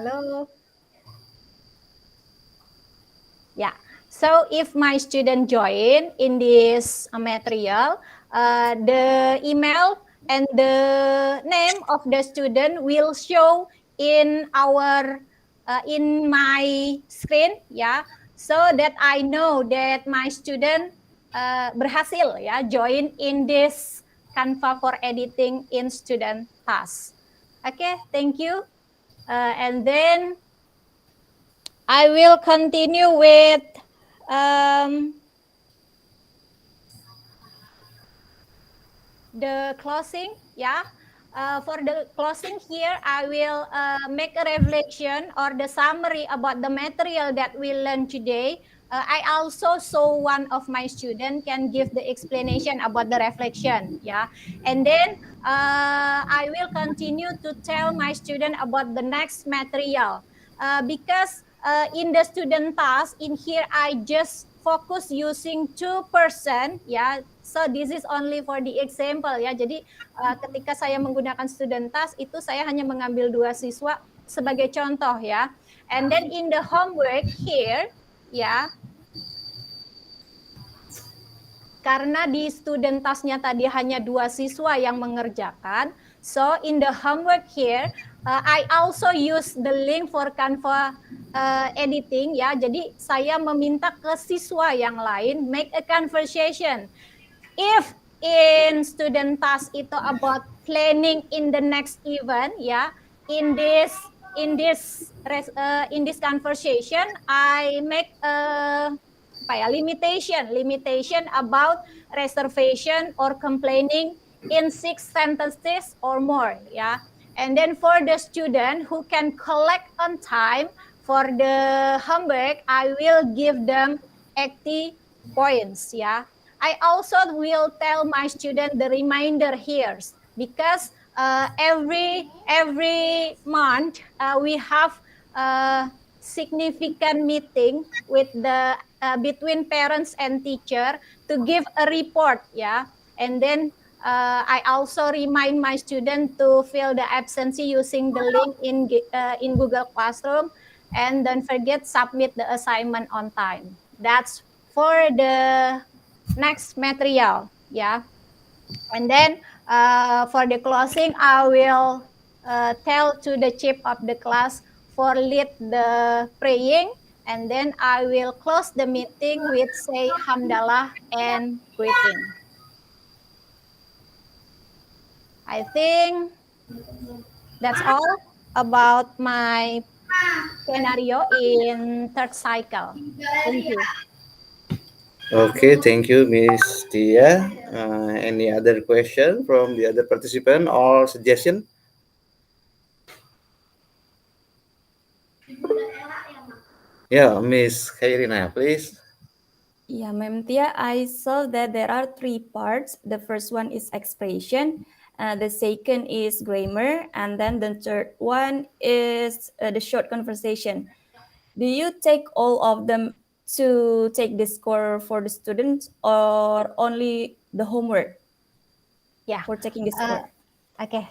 Hello. Yeah. So if my student join in this material, the email and the name of the student will show in our in my screen, yeah. So that I know that my student berhasil, ya, join in this Canva for editing in student task. Okay, thank you. And then I will continue with the closing. Yeah. For the closing here, I will make a reflection or the summary about the material that we learned today. I also saw one of my students can give the explanation about the reflection. Yeah. And then I will continue to tell my student about the next material. Because in the student task in here, I just focus using 2%, ya. So this is only for the example, ya. Jadi ketika saya menggunakan student task itu saya hanya mengambil 2 siswa sebagai contoh, ya. And then in the homework here, ya, karena di student task-nya tadi hanya 2 siswa yang mengerjakan, so in the homework here, I also use the link for Canva editing, ya. Jadi saya meminta ke siswa yang lain make a conversation. If in student task itu about planning in the next event, ya, in this conversation, I make limitation about reservation or complaining in 6 sentences or more, yeah. And then for the student who can collect on time for the homework, I will give them 80 points, yeah. I also will tell my student the reminder here because every month we have significant meeting with the between parents and teacher to give a report, yeah. And then I also remind my student to fill the absentee using the link in Google Classroom, and don't forget submit the assignment on time. That's for the next material, yeah. And then for the closing, I will tell to the chief of the class for lead the praying, and then I will close the meeting with say hamdalah and greeting. I think that's all about my scenario in third cycle. Thank you. Okay, thank you, Miss Tia. Any other question from the other participant or suggestion? Yeah, Miss Khairina, please. Yeah, Ma'am Tia, I saw that there are 3 parts. The first one is expression, the second is grammar, and then the third one is the short conversation. Do you take all of them to take the score for the students or only the homework? Yeah. For taking the score. Okay.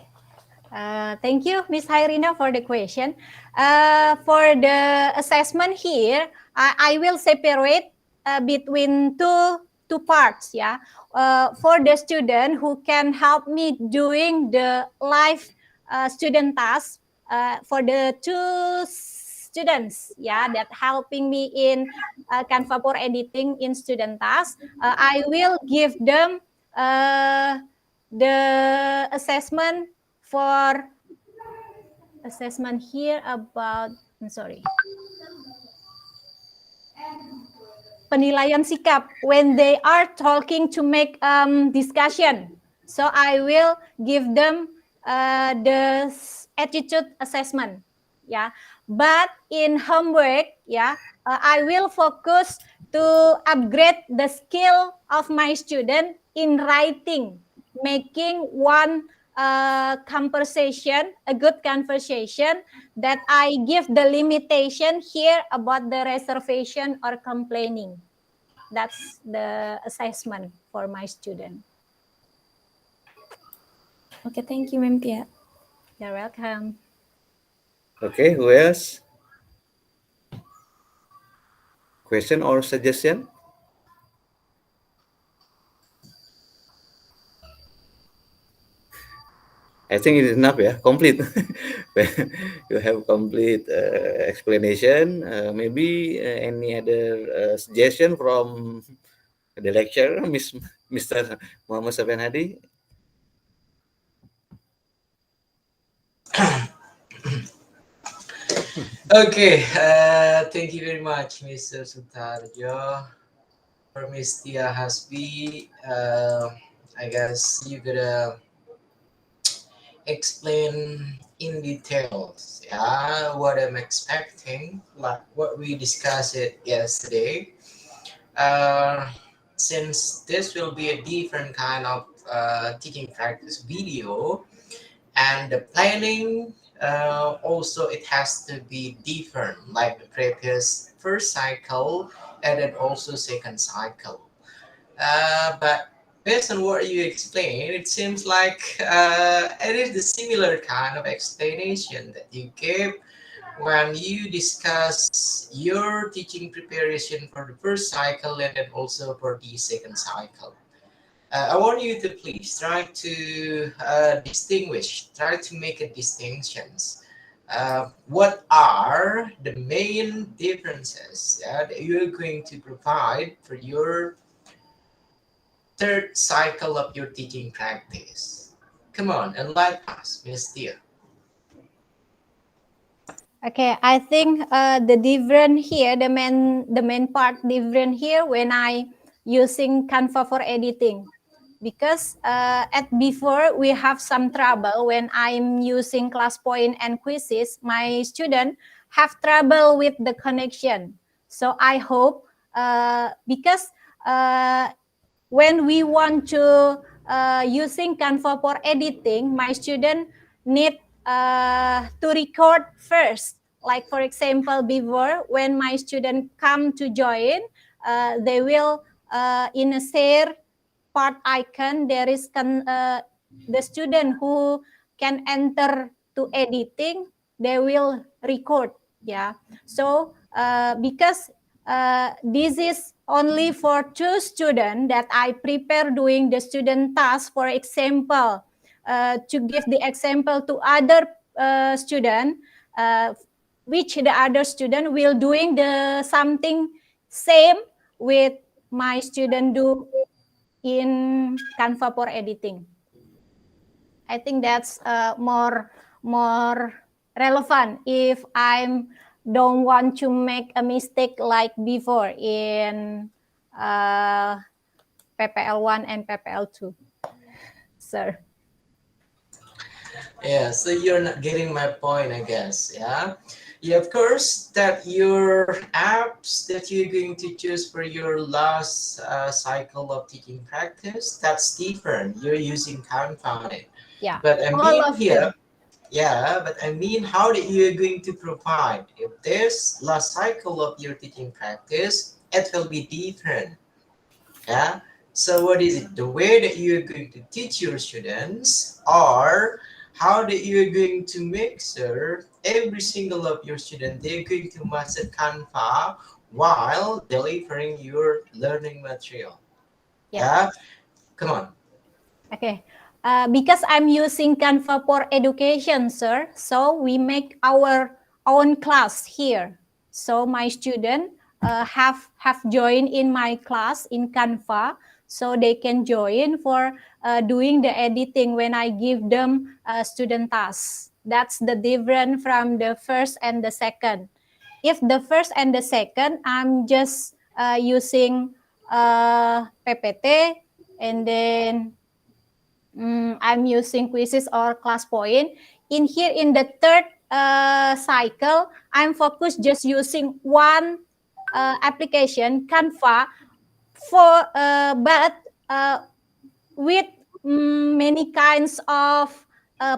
Thank you, Miss Hairina, for the question. For the assessment here, I will separate between two parts. Yeah, for the student who can help me doing the live student task. For the 2 students, yeah, that helping me in Canva for editing in student task, I will give them the assessment for assessment here about, I'm sorry, penilaian sikap when they are talking to make discussion. So I will give them the attitude assessment. Yeah, but in homework, yeah, I will focus to upgrade the skill of my student in writing, making one conversation, a good conversation, that I give the limitation here about the reservation or complaining. That's the assessment for my student. Okay, thank you, Ma'am Tia. You're welcome. Okay, who else? Question or suggestion? I think it is enough, yeah, complete. When you have complete explanation. Maybe any other suggestion from the lecturer, Mr. Muhammad Sofian Hadi? Okay, thank you very much, Mr. Sutarjo. For Miss Tia Hasbi, I guess you gotta explain in details, yeah, what I'm expecting, like what we discussed it yesterday. Uh, since this will be a different kind of teaching practice video, and the planning also it has to be different like the previous first cycle and then also second cycle, but based on what you explained it seems like it is the similar kind of explanation that you gave when you discuss your teaching preparation for the first cycle and then also for the second cycle. I want you to please try to try to make a distinctions. What are the main differences that you're going to provide for your third cycle of your teaching practice? Come on, enlighten us, Miss Tia. Okay, I think the different here, the main part different here when I using Canva for editing, because at before we have some trouble when I'm using class point and quizzes. My student have trouble with the connection, so I hope because when we want to using Canva for editing, my student need to record first. Like for example, before when my student come to join, they will in a share part icon there is the student who can enter to editing, they will record. Yeah, so because this is only for 2 students that I prepare doing the student task. For example, to give the example to other student, which the other student will doing the something same with my student do in Canva for editing. I think that's more relevant if I'm don't want to make a mistake like before in PPL1 and PPL2. Sir. Yeah, so you're not getting my point, I guess. Yeah. Yeah, of course, that your apps that you're going to choose for your last cycle of teaching practice, that's different. You're using Confounded. Yeah, But I all mean of here, them. yeah, but I mean how that you're going to provide. If this last cycle of your teaching practice, it will be different. Yeah. So what is it? The way that you're going to teach your students, or how that you're going to make sure every single of your students they're going to master Canva while delivering your learning material. Yeah. Yeah. Come on. Okay. Because I'm using Canva for education, sir. So we make our own class here. So my student have joined in my class in Canva, so they can join for doing the editing when I give them student tasks. That's the difference from the first and the second. If the first and the second, I'm just using PPT, and then I'm using quizzes or class point. In here, in the third cycle, I'm focused just using one application, Canva, for but with many kinds of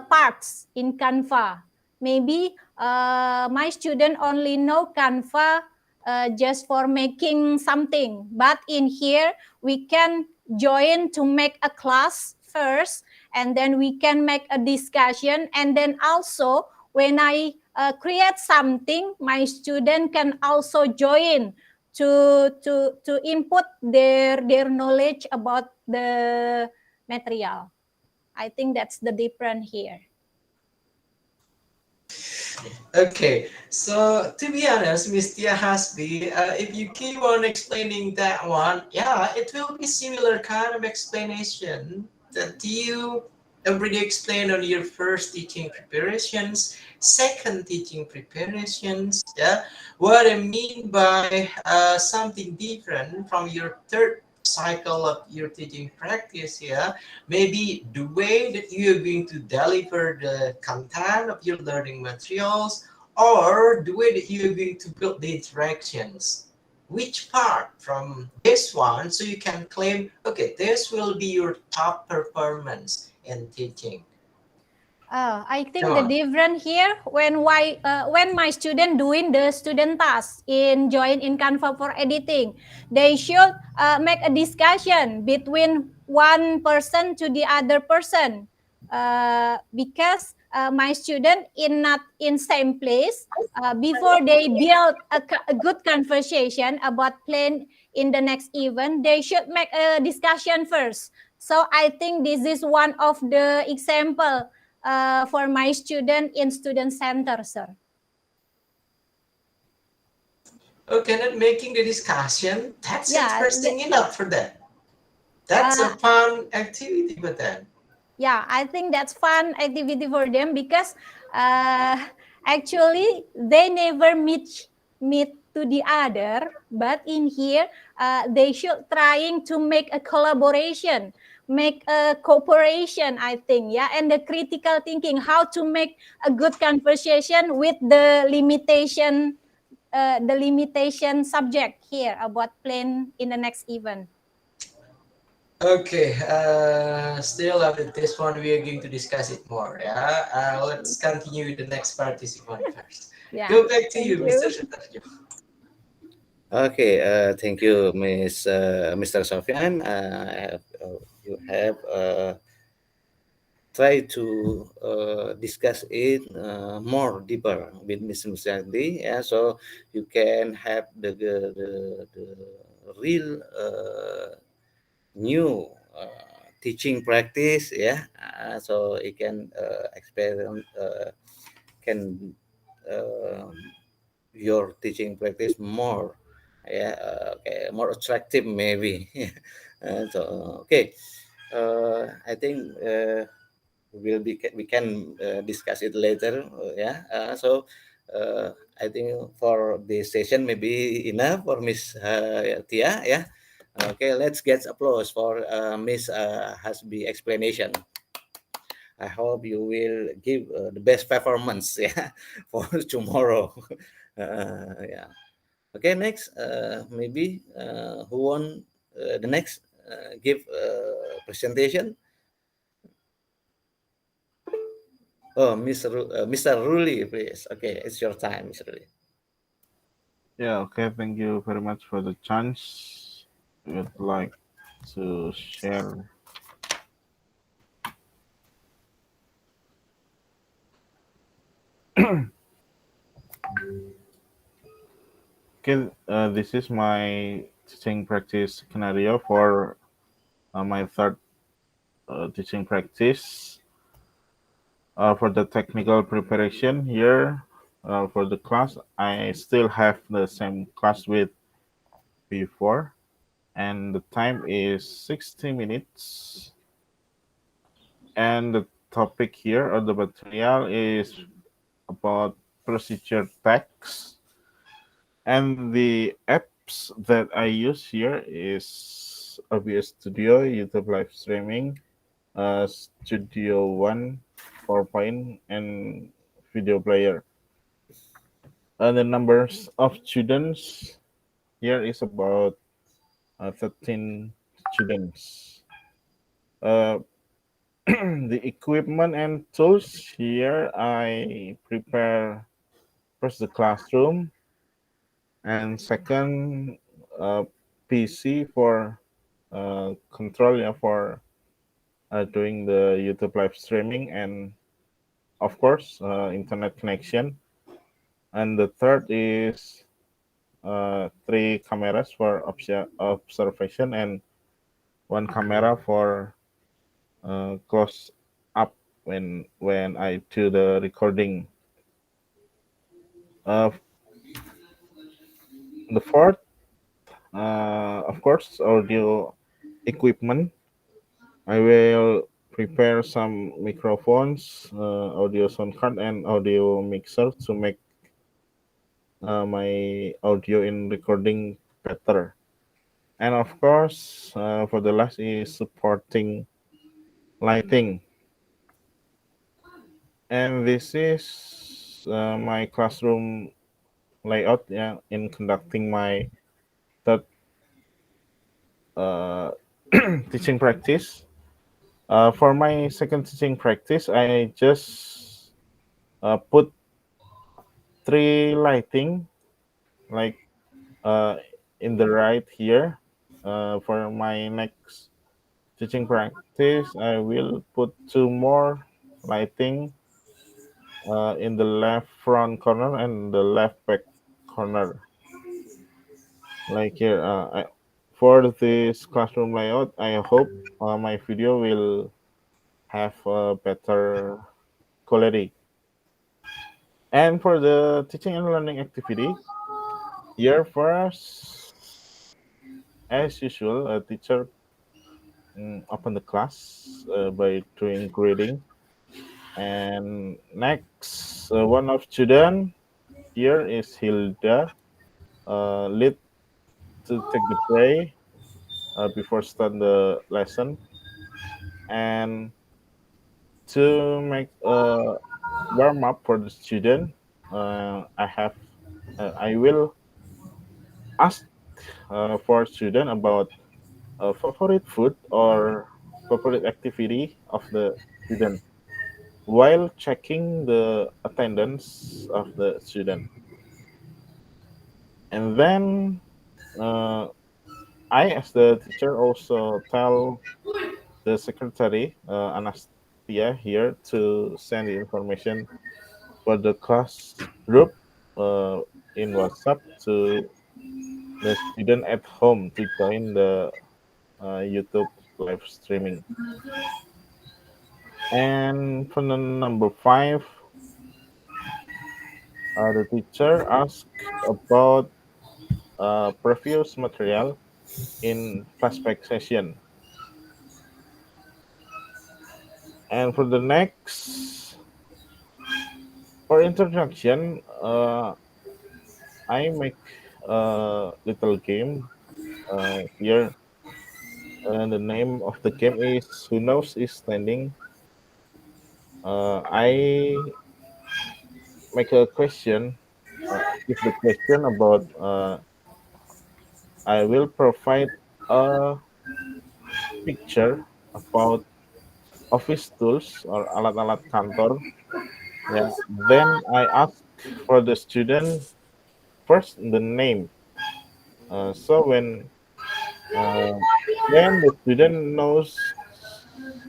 parts in Canva. Maybe my student only know Canva just for making something, but in here we can join to make a class first, and then we can make a discussion, and then also when I create something, my student can also join to input their knowledge about the material. I think that's the difference here. Okay, so to be honest, Miss Tia Hasbi, if you keep on explaining that one, yeah, it will be similar kind of explanation that you already explained on your first teaching preparations, second teaching preparations. Yeah, what I mean by something different from your third cycle of your teaching practice. Yeah, maybe the way that you're going to deliver the content of your learning materials, or the way that you're going to build the interactions. Which part from this one, so you can claim, okay, this will be your top performance in teaching. I Come think the on. difference here when my student doing the student task in join in Canva for editing, they should make a discussion between one person to the other person, because my student in not in same place, before they build a good conversation about plan in the next event, they should make a discussion first. So I think this is one of the example for my student in student center, sir. Okay, not making the discussion, that's Yeah, interesting enough for that. That's a uh, fun activity, but then. yeah, I think that's fun activity for them because uh, actually they never meet to the other, but in here they should trying to make a collaboration, make a cooperation, I think. Yeah, and the critical thinking how to make a good conversation with the limitation subject here about plan in the next event. Okay, still after this one, we are going to discuss it more. Yeah, let's continue with the next participant first. Yeah, Go back to thank you, Mr. you. Sutarjo. Okay, thank you, Mr. Sofian. You have try to discuss it more deeper with Mr. Hadi. Yeah, so you can have the real new teaching practice. Yeah, so it can experiment can uh, your teaching practice more, yeah, okay, more attractive maybe. So okay, I think we can discuss it later. Yeah. I think for this session maybe enough for Miss Tia. Yeah. Okay. Let's get applause for Miss Hasbi explanation. I hope you will give the best performance. Yeah, for tomorrow. Yeah. Okay. Next, maybe who won the next give presentation? Oh, Mr. Ruli, please. Okay, it's your time, Mr. Ruli. Yeah, okay, thank you very much for the chance. I would like to share. Okay, this is my teaching practice scenario for my third teaching practice. For the technical preparation here, for the class, I still have the same class with before, and the time is 60 minutes. And the topic here or the material is about procedure tags. And the apps that I use here is OBS Studio, YouTube live streaming, Studio One, PowerPoint, and video player. The numbers of students here is about 13 students. Uh, the equipment and tools here, I prepare first the classroom, and second PC for control, yeah, for doing the YouTube live streaming, and of course, internet connection. And the third is three cameras for observation and one camera for close up when I do the recording. Uh, the fourth, of course, audio equipment. I will prepare some microphones, audio sound card, and audio mixer to make my audio in recording better. And of course, for the last is supporting lighting. And this is my classroom layout, yeah, in conducting my third uh, teaching practice. For my second teaching practice, I just put three lighting like uh, in the right here. For my next teaching practice, I will put two more lighting in the left front corner and the left back corner. Like here, for this classroom layout, I hope my video will have a better quality. And for the teaching and learning activity, here first, as usual, a teacher open the class by doing grading. And next, one of student here is Hilda, lead to take the pray before start the lesson. And to make a warm up for the student, I will ask for student about favorite food or favorite activity of the student while checking the attendance of the student. And then uh, I, as the teacher, also tell the secretary, Anastasia, here to send the information for the class group uh, in WhatsApp to the student at home to join the YouTube live streaming. And for the number five, the teacher asked about previous material in flashback session. And for the next, for introduction, I make a little game here. And the name of the game is Who Knows is Standing. I make a question, give the question about, I will provide a picture about office tools or alat-alat kantor. Yeah. Then I ask for the student first the name. So uh, when the student knows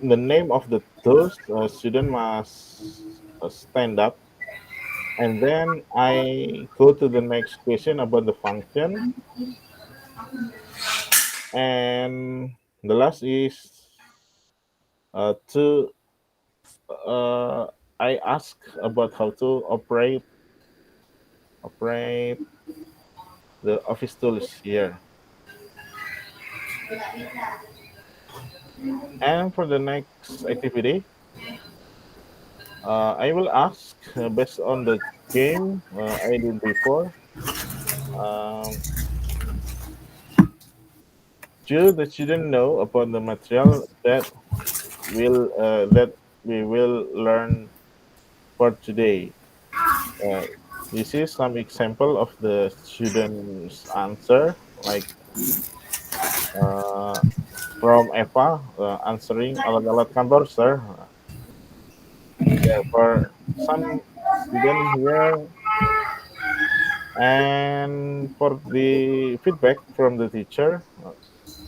the name of the tools, student must stand up. And then I go to the next question about the function. And the last is to uh, I ask about how to operate the office tools here. And for the next activity, I will ask based on the game I did before. Um, do the student know about the material that we will learn for today? Uh, this is some example of the students' answer, like uh, from Eva answering alat-alat kantor, sir. Yeah, for some student here, and for the feedback from the teacher,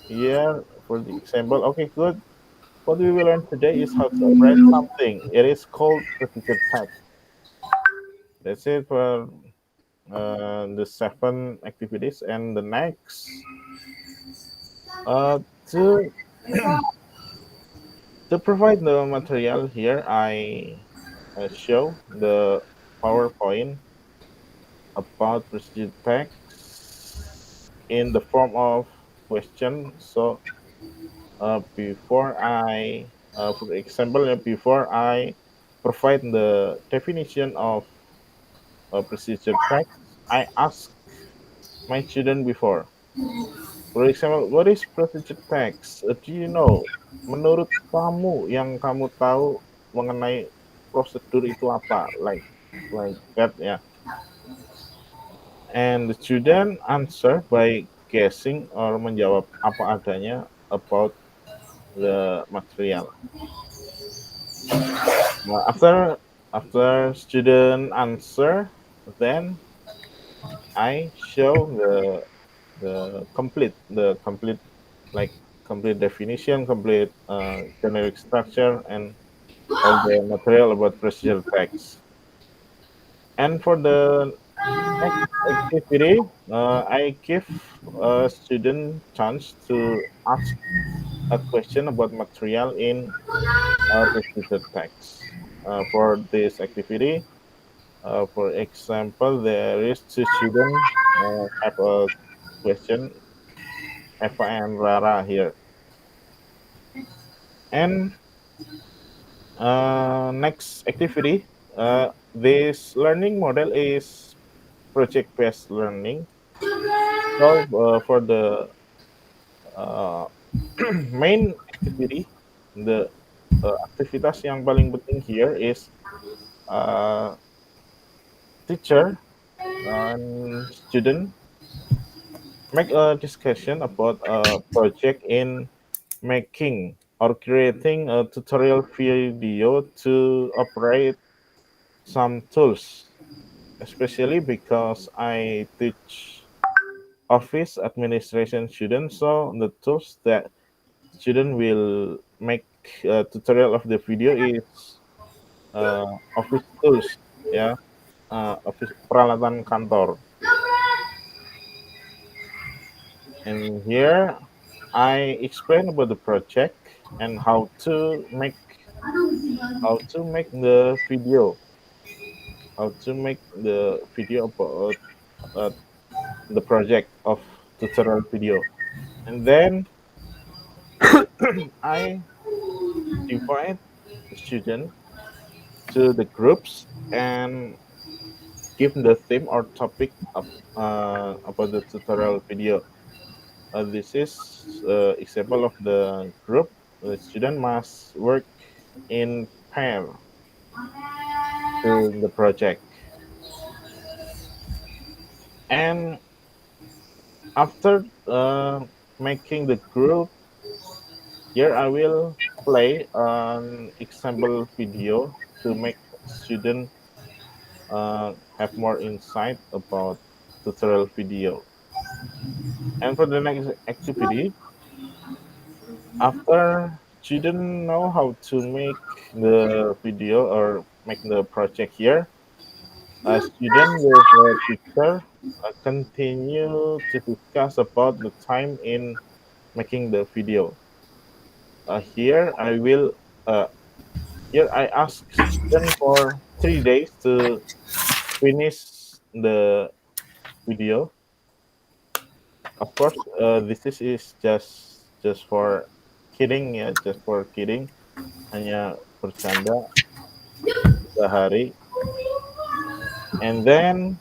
here for the example. Okay, good. what we will learn today is how to operate something. It is called procedure text. That's it for the 7 activities. And the next, uh, to to provide the material here, I show the PowerPoint about procedure text in the form of question. So for example, before I provide the definition of procedure text, I ask my student before. For example, what is procedure text? Do you know? Menurut kamu, yang kamu tahu mengenai prosedur itu apa? Like that, ya. And the student answer by guessing or menjawab apa adanya about the material. After student answer, then I show the complete like complete definition, complete generic structure, and all the material about procedure text. And for the next activity, I give a student chance to ask a question about material in procedure text. For this activity, for example, there is two students have a question, Eva and Rara here. And next activity, this learning model is project-based learning. So for the uh, main activity, the aktivitas yang paling penting here is uh, teacher and student make a discussion about a project in making or creating a tutorial video to operate some tools, especially because I teach office administration students, so the tools that student will make a tutorial of the video is office tools, ya, office peralatan kantor. And here I explain about the project and how to make the video, about uh, the project of tutorial video. And then I divide the student to the groups and give the theme or topic about the tutorial video. This is example of the group. The student must work in pair to the project. And after making the group, here I will play an example video to make student have more insight about tutorial video. And for the next activity, after student know how to make the video or make the project here, a student with a teacher continue to discuss about the time in making the video. Here I will here I ask student for 3 days to finish the video. Of course, this is just for kidding, ya, just for kidding, hanya bercanda sehari. And then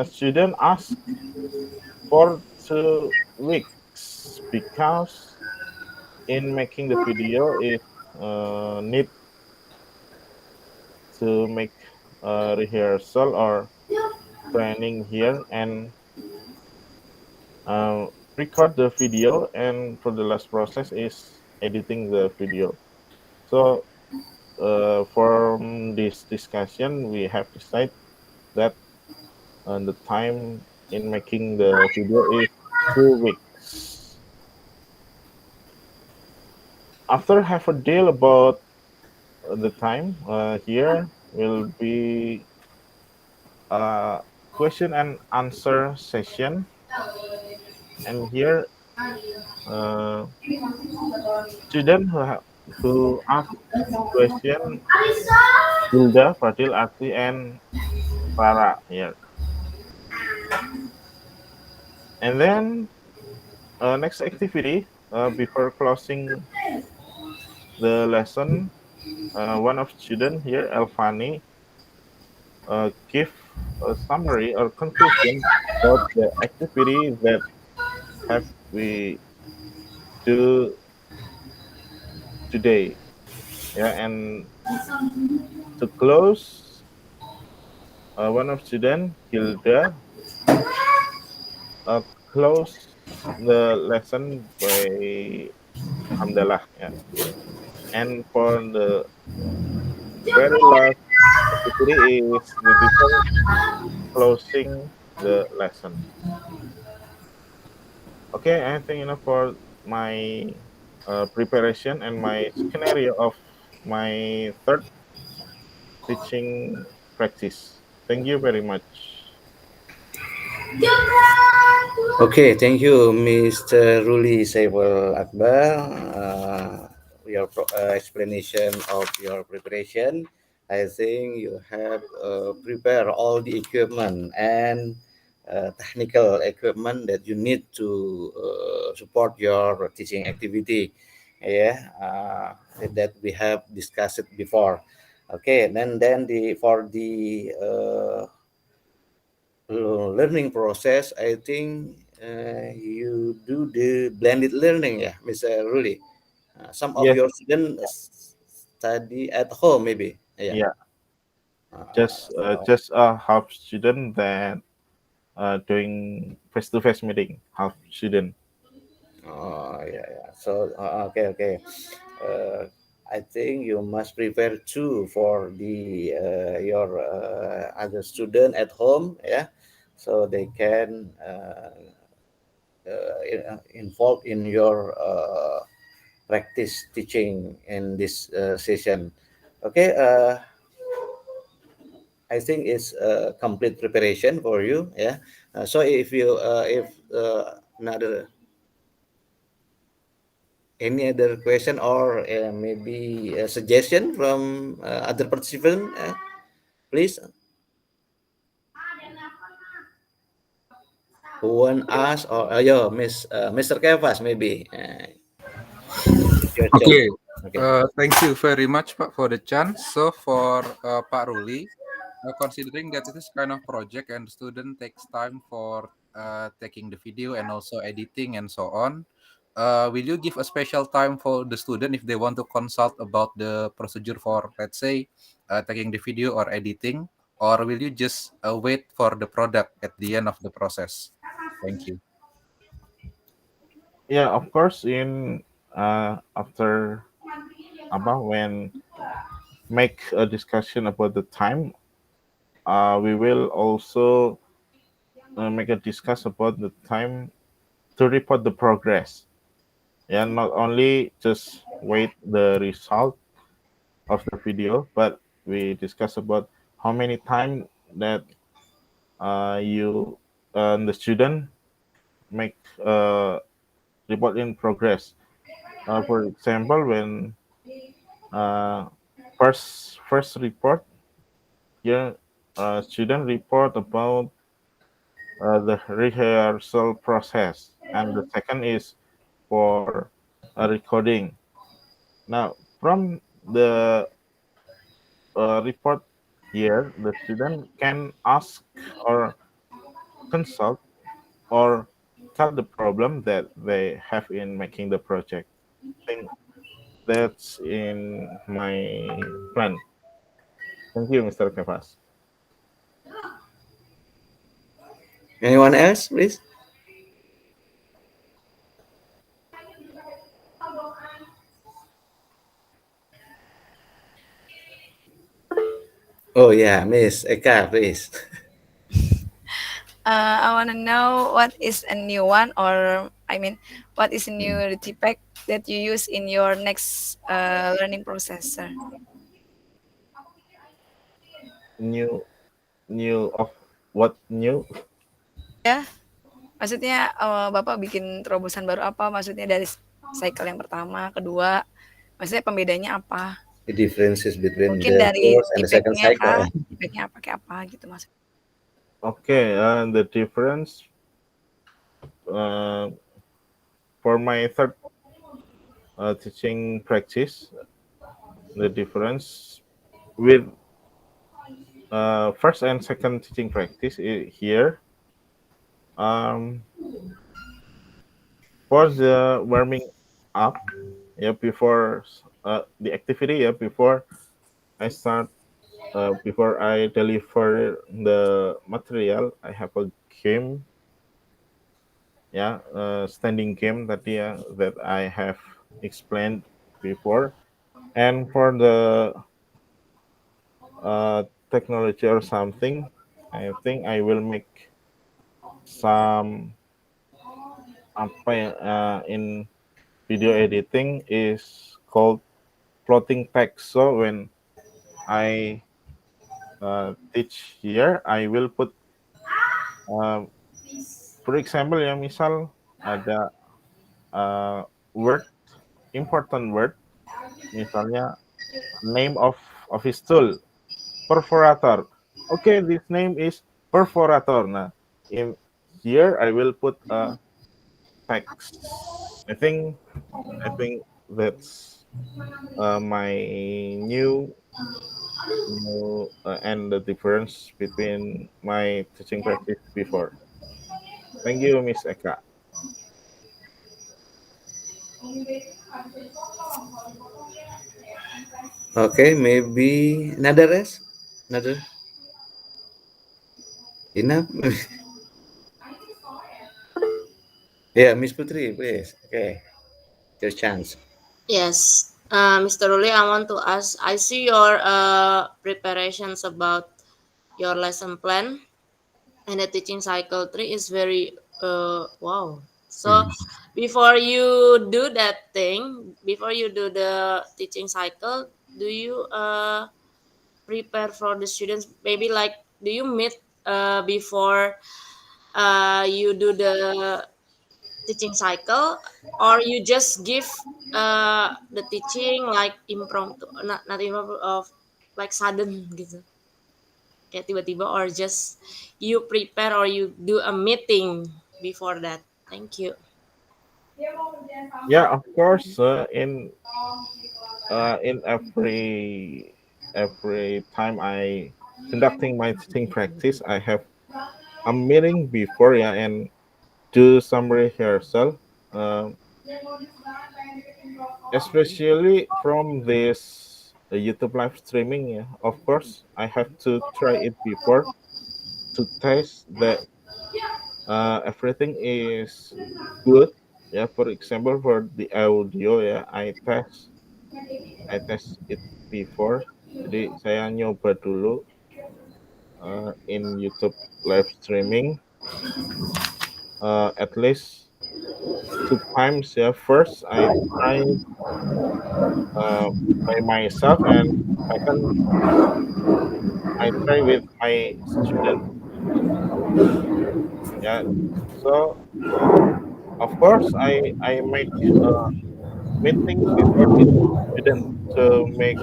student ask for 2 weeks because in making the video it need to make a rehearsal or training here and uh, record the video, and for the last process is editing the video. So from this discussion we have decided that the time in making the video is 2 weeks. after have a deal about the time, here will be a question and answer session, and here uh, student who ask question Hilda, Fadil, Arti, and Farah here. And then next activity before closing the lesson, one of student here, Elfani, give a summary or conclusion about the activity that have we do today. Yeah, and to close, one of student, Hilda, uh, close the lesson by Alhamdulillah. Yeah. And for the very last activity is the teacher closing the lesson. Okay, I think enough for my preparation and my scenario of my third teaching practice. Thank you very much. Okay, thank you, Mr. Ruli Saiful Akbar. Your explanation of your preparation. I think you have prepared all the equipment and technical equipment that you need to support your teaching activity. Yeah, that we have discussed it before. Okay, then for the learning process, I think you do the blended learning, yeah, Mr. Ruli. Some of Yes, your students study at home, maybe. Yeah. yeah, So, just a half student that doing face-to-face meeting, half student. oh, yeah, yeah. So, okay. Uh, I think you must prepare too for the your other student at home, yeah, so they can involved in your practice teaching in this session. Okay, I think it's a complete preparation for you. Yeah. So if another any other question or maybe a suggestion from other participant, please. Who want ask or yo, Mr. Kevas maybe. It's your turn. Okay, Okay. thank you very much, Pak, for the chance. So for Pak Ruli, considering that it is kind of project and the student takes time for taking the video and also editing and so on, will you give a special time for the student if they want to consult about the procedure for, let's say, taking the video or editing, or will you just wait for the product at the end of the process? Thank you. Yeah, of course. In after about when make a discussion about the time, we will also make a discuss about the time to report the progress. Yeah, not only just wait the result of the video, but we discuss about how many time that you the student make report in progress. For example, when uh, first report, yeah, student report about the rehearsal process, and the second is for a recording. Now, from the report here, the student can ask or consult or tell the problem that they have in making the project. I think that's in my plan. Thank you, Mr. Kefas. Anyone else, please? Oh yeah, Miss Eka, please. I want to know what is a new one, or I mean, what is a new Mm. recipe that you use in your next learning process, sir? New new of what new? Ya, maksudnya Bapak bikin terobosan baru apa? Maksudnya dari cycle yang pertama, kedua, maksudnya pembedanya apa? The differences between Mungkin the dari first and the second tipeknya cycle. kah? Tipeknya pakai apa gitu maksudnya? Okay, the difference uh, for my third teaching practice, the difference with first and second teaching practice here, um, for the warming up, yeah, before the activity, yeah, before I start, before I deliver the material, I have a game, yeah, standing game that I have explained before. And for the technology or something, I think I will make some apa ya, in video editing is called plotting text. So when I teach here, I will put, for example, ya misal ada word, important word, misalnya name of his tool, perforator. Okay, this name is perforator. Nah, in here I will put a text. I think that's my new and the difference between my teaching practice before. Thank you, Miss Eka. Okay, maybe another rest? Another? Enough? Yeah, Miss Putri, please. Okay, your chance. Yes, Mr. Roli, I want to ask. I see your preparations about your lesson plan, and the teaching cycle 3 is very wow. So before you do that thing, before you do the teaching cycle, do you prepare for the students? Maybe like, do you meet before you do the teaching cycle, or you just give the teaching like impromptu, not impromptu, of like sudden gitu, kayak tiba-tiba, or just you prepare or you do a meeting before that? Thank you. Yeah, of course. In every time I conducting my teaching practice, I have a meeting before, yeah, and do some rehearsal. Um, especially from this YouTube live streaming. Yeah, of course, I have to try it before to test that everything is good. Yeah, for example, for the audio, ya, I test it before. Jadi saya nyoba dulu in YouTube live streaming at least 2 times. Yeah, first I try uh, by myself, and second I try with my student. Yeah, so of course I make meeting before with student to make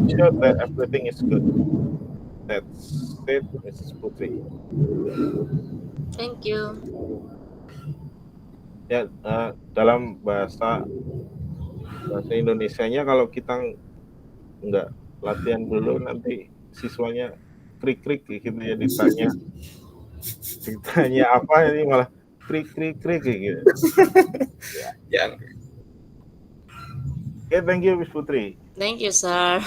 sure that everything is good. That's it, Mrs. Putri. Thank you. Ya, dalam bahasa bahasa Indonesianya kalau kita nggak latihan dulu nanti siswanya krik-krik gitu ya, ditanya apa ini malah krik-krik-krik gitu. Ya. Yeah. Okay, thank you, Miss Putri. Thank you, sir.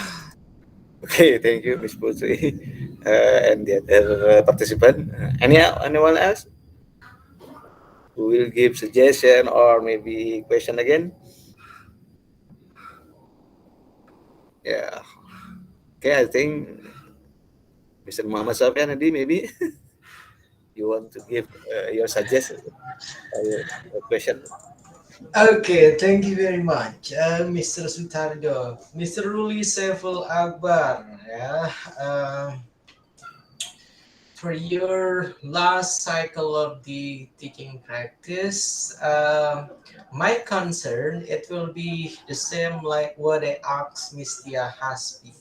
Okay, thank you, Miss Putri, and the other participant. Anyone else who will give suggestion or maybe question again? Yeah. Okay, I think Mr. Muhammad Sofian, Hadi, maybe you want to give your suggestion or your question. Okay, thank you very much, Mr. Sutardo. Mr. Ruli Saiful Akbar. Yeah, for your last cycle of the teaching practice, my concern it will be the same like what I asked Miss Tia Hasbi.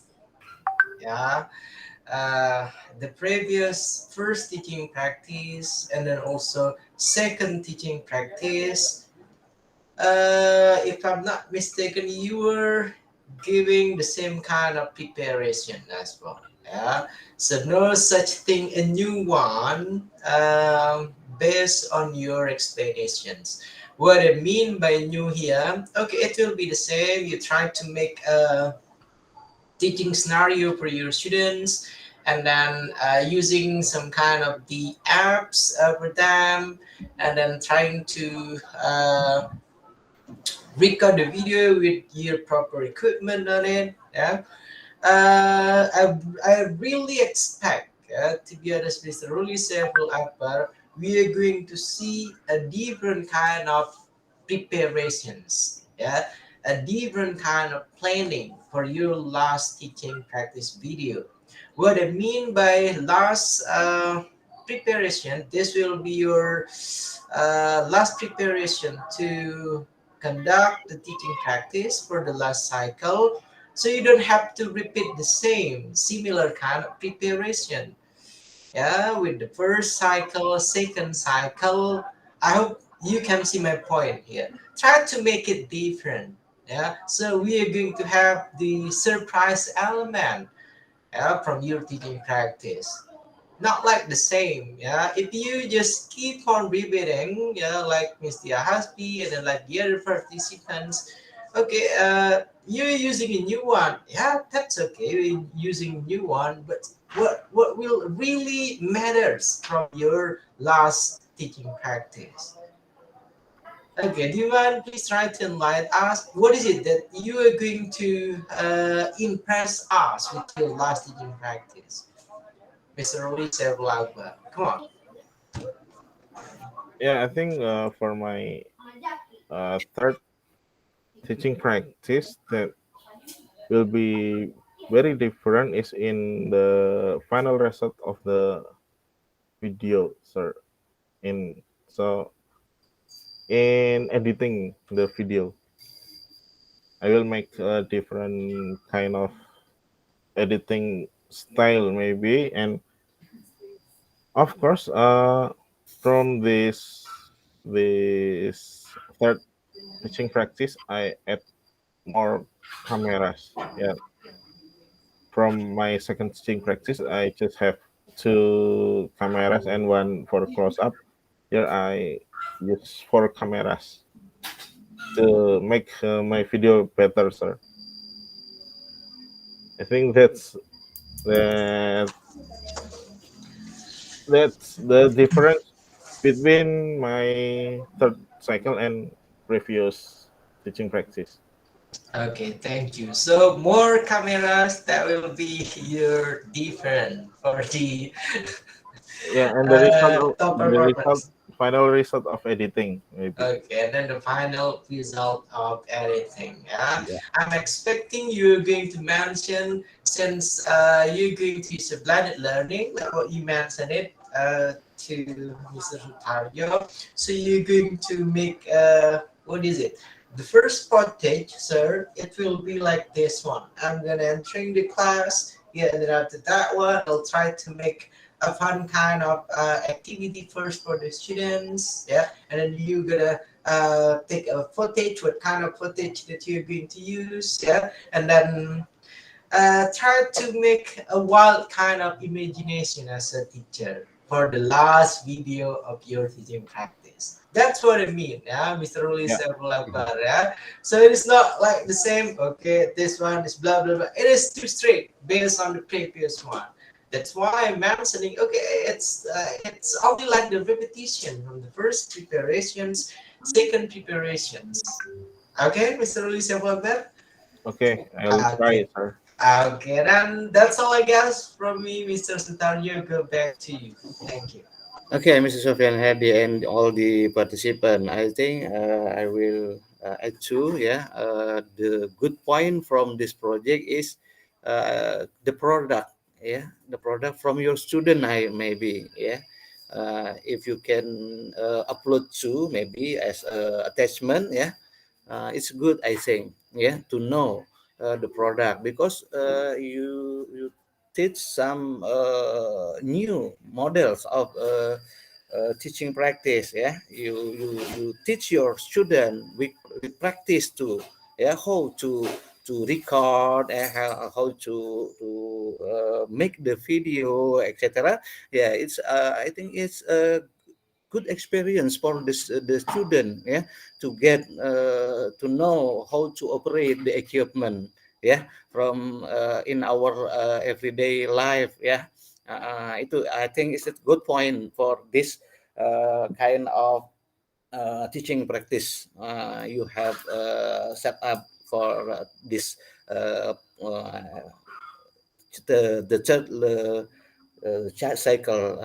Yeah, the previous first teaching practice and then also second teaching practice. If I'm not mistaken, you were giving the same kind of preparation as well. Yeah. So no such thing a new one based on your explanations. What I mean by new here, okay, it will be the same. You try to make a teaching scenario for your students and then using some kind of the apps for them and then trying to record the video with your proper equipment on it. Yeah, I really expect, to be honest, Mr. Ruli Saiful Akbar, we are going to see a different kind of preparations. Yeah, a different kind of planning for your last teaching practice video. What I mean by last preparation, this will be your last preparation to conduct the teaching practice for the last cycle, so you don't have to repeat the same similar kind of preparation. Yeah, with the first cycle, second cycle. I hope you can see my point here. Try to make it different. Yeah, so we are going to have the surprise element, from your teaching practice, not like the same. Yeah, if you just keep on repeating, like Mr. Hasbi and then like the other participants, okay, you're using a new one. Yeah, that's okay. You're using new one, but what will really matters from your last teaching practice? Okay, do you mind please try to enlighten us? What is it that you are going to impress us with your last teaching practice? Mr. Roli Akbar. Come on. Yeah, I think for my third teaching practice that will be very different is in the final result of the video, sir. In so in editing the video, I will make a different kind of editing style maybe, and of course, from this third teaching practice, I add more cameras. Yeah, from my second teaching practice, I just have two cameras and one for close up. Here I use four cameras to make my video better, sir. I think that that's the difference between my third cycle and previous teaching practice. Okay, thank you. So more cameras that will be your different for the Yeah, and the result, top the result, performance. final result of editing maybe. Okay, and then the final result of everything. Yeah, Yeah, I'm expecting you're going to mention, since you're going to use a blended learning, like what you mentioned it to Mr. Sutarjo. So you're going to make what is it? The first footage, sir, it will be like this one. I'm gonna entering the class. Yeah, and then after that one, I'll try to make a fun kind of activity first for the students. Yeah, and then you gonna take a footage, what kind of footage that you're going to use. Yeah, and then try to make a wild kind of imagination as a teacher for the last video of your teaching practice. That's what I mean, yeah, Mr. Ruli yeah, Akbar, yeah. So it is not like the same, okay, this one is blah blah blah. It is too straight based on the previous one. That's why I'm mentioning, okay, it's only like the repetition from the first preparations, second preparations. Okay, Mr. Ruli Akbar? okay, I'll try Okay. it, sir. Okay, then that's all I guess from me, Mr. Sutarjo. Go back to you. Thank you. Okay, Mr. Sofian, Hadi, and all the participants, I think I will add to, yeah. The good point from this project is the product, yeah, the product from your student, I maybe, yeah. If you can upload to maybe as a attachment, yeah, it's good, I think, yeah, to know the product, because you teach some new models of teaching practice, yeah. You teach your student with practice too, yeah, how to record, and how to make the video, etc. Yeah, it's I think it's a good experience for this the student, yeah, to get to know how to operate the equipment, yeah, from in our everyday life, yeah. Itu I think is a good point for this kind of teaching practice you have set up for this uh, uh, the third chat cycle.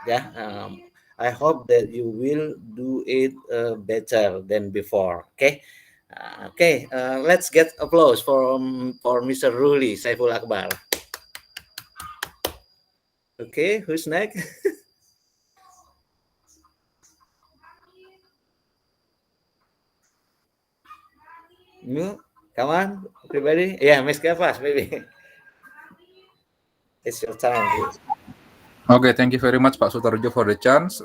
Yeah, I hope that you will do it better than before. Okay. Okay, let's get applause for Mr. Ruli Saiful Akbar. Okay, who's next? You, come on, everybody. Yeah, Miss Kafas, maybe. It's your time, please. Okay, thank you very much, Pak Sutarjo, for the chance.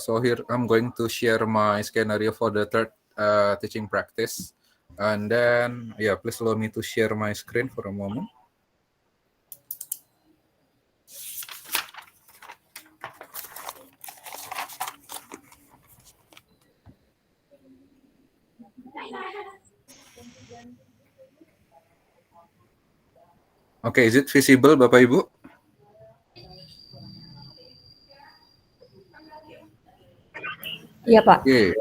So here I'm going to share my scenario for the third teaching practice. And then, yeah, please allow me to share my screen for a moment. Okay, is it visible, Bapak Ibu? Iya, Pak. Okay.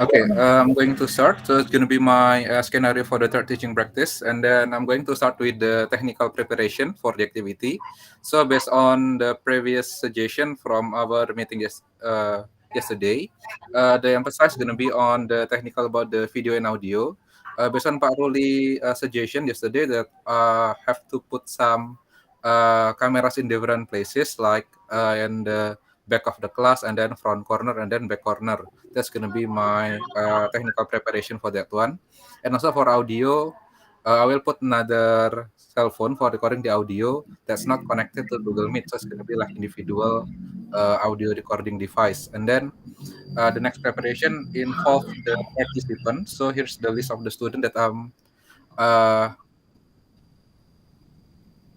Okay, I'm going to start. So it's going to be my scenario for the third teaching practice, and then I'm going to start with the technical preparation for the activity. So based on the previous suggestion from our meeting yesterday, the emphasis is going to be on the technical about the video and audio. Based on Pak Roli suggestion yesterday that have to put some cameras in different places, like in the back of the class, and then front corner, and then back corner. That's gonna be my technical preparation for that one. And also for audio, I will put another cell phone for recording the audio that's not connected to Google Meet. So it's gonna be like individual audio recording device. And then the next preparation involve the participants. So here's the list of the student uh,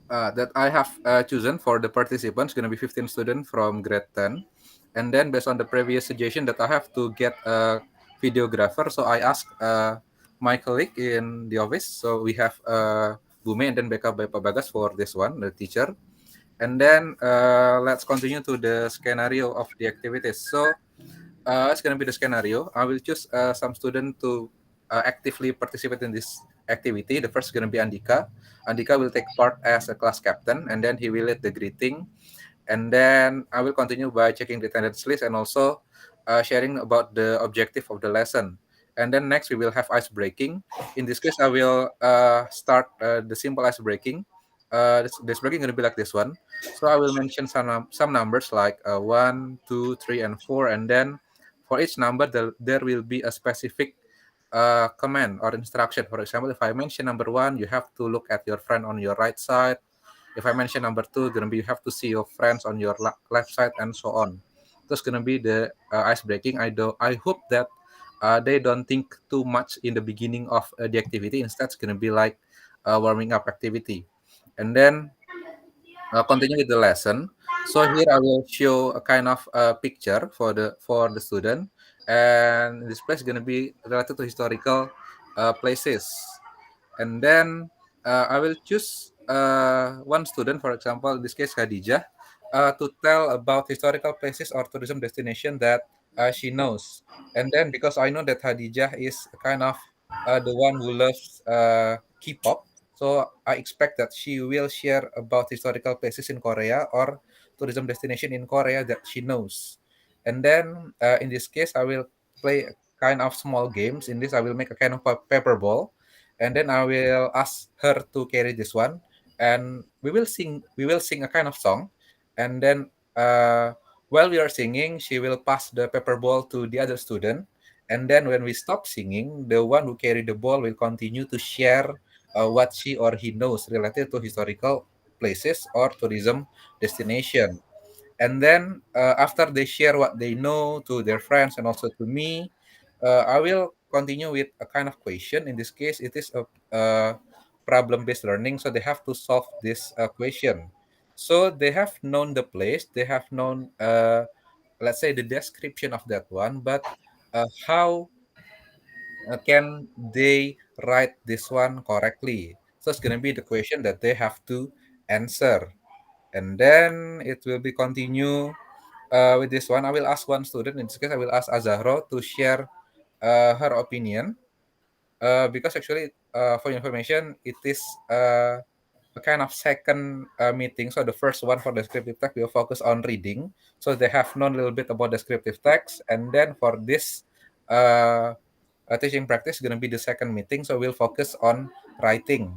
that I have chosen for the participants. Going to be 15 students from grade 10. And then based on the previous suggestion that I have to get a videographer, so I asked my colleague in the office. So we have Bume and then backup by Pak Bagas for this one, the teacher. And then let's continue to the scenario of the activities. So it's going to be the scenario. I will choose some student to actively participate in this activity. The first is going to be Andika. Andika will take part as a class captain, and then he will lead the greeting. And then I will continue by checking the attendance list and also sharing about the objective of the lesson. And then next we will have ice breaking. In this case, I will start the simple ice breaking. This breaking going to be like this one. So I will mention some numbers like 1, 2, 3, and 4, and then for each number there will be a specific command or instruction. For example, if I mention number 1, you have to look at your friend on your right side. If I mention number 2, gonna be you have to see your friends on your left side, and so on. That's gonna be the ice breaking. I hope that they don't think too much in the beginning of the activity. Instead, it's gonna be like a warming up activity, and then continue with the lesson. So here I will show a kind of picture for the student, and this place is gonna be related to historical places. And then I will choose one student, for example, in this case Khadijah, to tell about historical places or tourism destination that she knows. And then because I know that Khadijah is kind of the one who loves K-pop, so I expect that she will share about historical places in Korea or tourism destination in Korea that she knows. And then in this case, I will play kind of small games. In this, I will make a kind of a paper ball, and then I will ask her to carry this one, and we will sing. We will sing a kind of song, and then while we are singing, she will pass the paper ball to the other student, and then when we stop singing, the one who carry the ball will continue to share what she or he knows related to historical places or tourism destination. And then after they share what they know to their friends and also to me, I will continue with a kind of question. In this case, it is a problem-based learning, so they have to solve this question. So they have known the place, they have known, let's say, the description of that one, but how can they write this one correctly? So it's gonna be the question that they have to answer, and then it will be continue with this one. I will ask one student. In this case, I will ask Azahro to share her opinion. Because actually, for your information, it is a kind of second meeting. So the first one for descriptive text will focus on reading. So they have known a little bit about descriptive text, and then for this teaching practice, going to be the second meeting. So we'll focus on writing.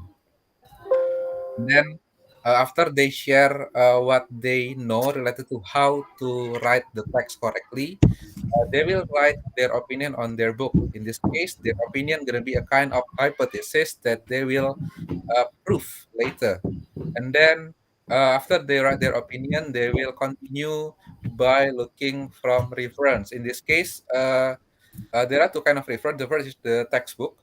Then after they share what they know related to how to write the text correctly, they will write their opinion on their book. In this case, their opinion going to be a kind of hypothesis that they will prove later. And then after they write their opinion, they will continue by looking from reference. In this case, there are two kind of reference. The first is the textbook,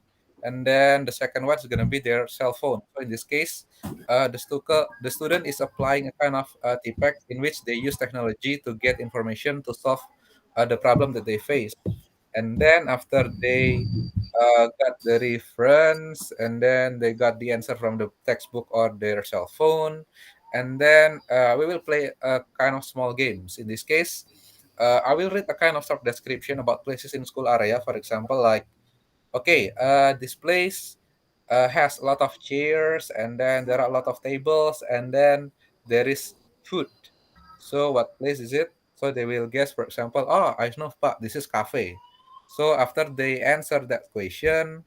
and then the second one is going to be their cell phone. So in this case, the student is applying a kind of TPEC in which they use technology to get information to solve the problem that they face. And then after they got the reference, and then they got the answer from the textbook or their cell phone, and then we will play a kind of small games. In this case, I will read a kind of short description about places in school area. For example, like, okay, this place has a lot of chairs, and then there are a lot of tables, and then there is food. So what place is it? So they will guess, for example, oh, I know, Pak, this is cafe. So after they answer that question,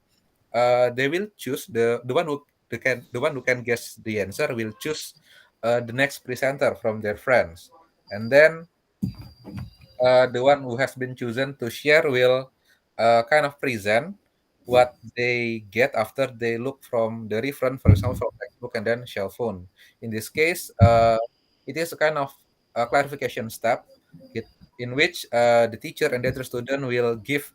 they will choose the one who can guess the answer will choose the next presenter from their friends, and then the one who has been chosen to share will kind of present what they get after they look from the reference, for example, from textbook and then cell phone. In this case, it is a kind of clarification step it, in which the teacher and the other student will give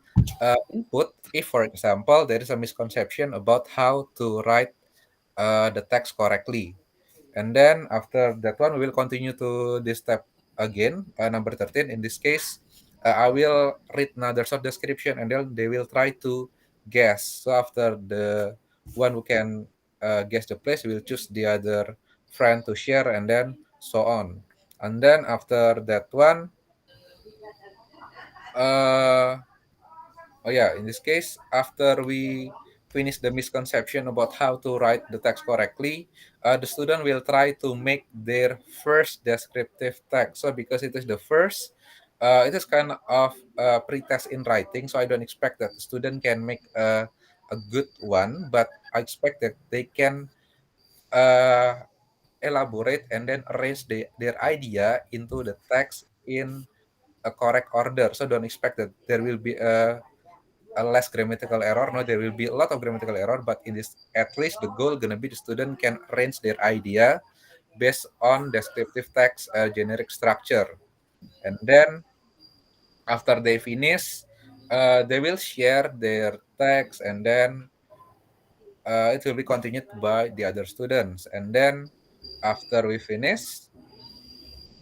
input if, for example, there is a misconception about how to write the text correctly. And then after that one, we will continue to this step again, number 13. In this case, I will read another short description, and then they will try to guess. So after the one who can guess the place, will choose the other friend to share, and then so on. And then after that one, uh, oh yeah, in this case, after we finish the misconception about how to write the text correctly, the student will try to make their first descriptive text. So because it is the first, it is kind of a pre-test in writing. So I don't expect that the student can make a good one, but I expect that they can uh, elaborate and then arrange their idea into the text in a correct order. So don't expect that there will be a less grammatical error. No, there will be a lot of grammatical error, but in this, at least the goal gonna be the student can arrange their idea based on descriptive text generic structure. And then after they finish, they will share their text, and then it will be continued by the other students. And then after we finish,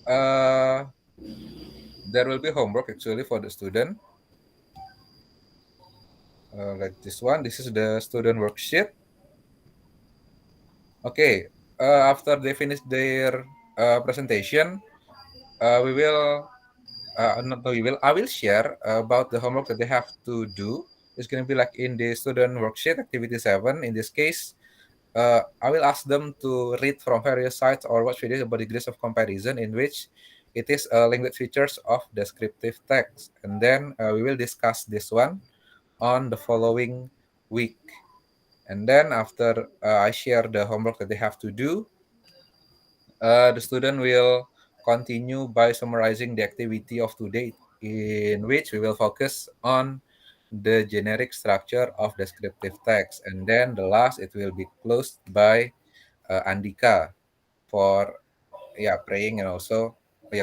uh, there will be homework actually for the student. Like this one, this is the student worksheet. Okay, after they finish their presentation, we will not we will I will share about the homework that they have to do. It's going to be like in the student worksheet activity 7. In this case, I will ask them to read from various sites or watch videos about degrees of comparison in which it is language features of descriptive text. And then we will discuss this one on the following week. And then after I share the homework that they have to do, the student will continue by summarizing the activity of today, in which we will focus on the generic structure of descriptive text. And then the last, it will be closed by Andika for praying and also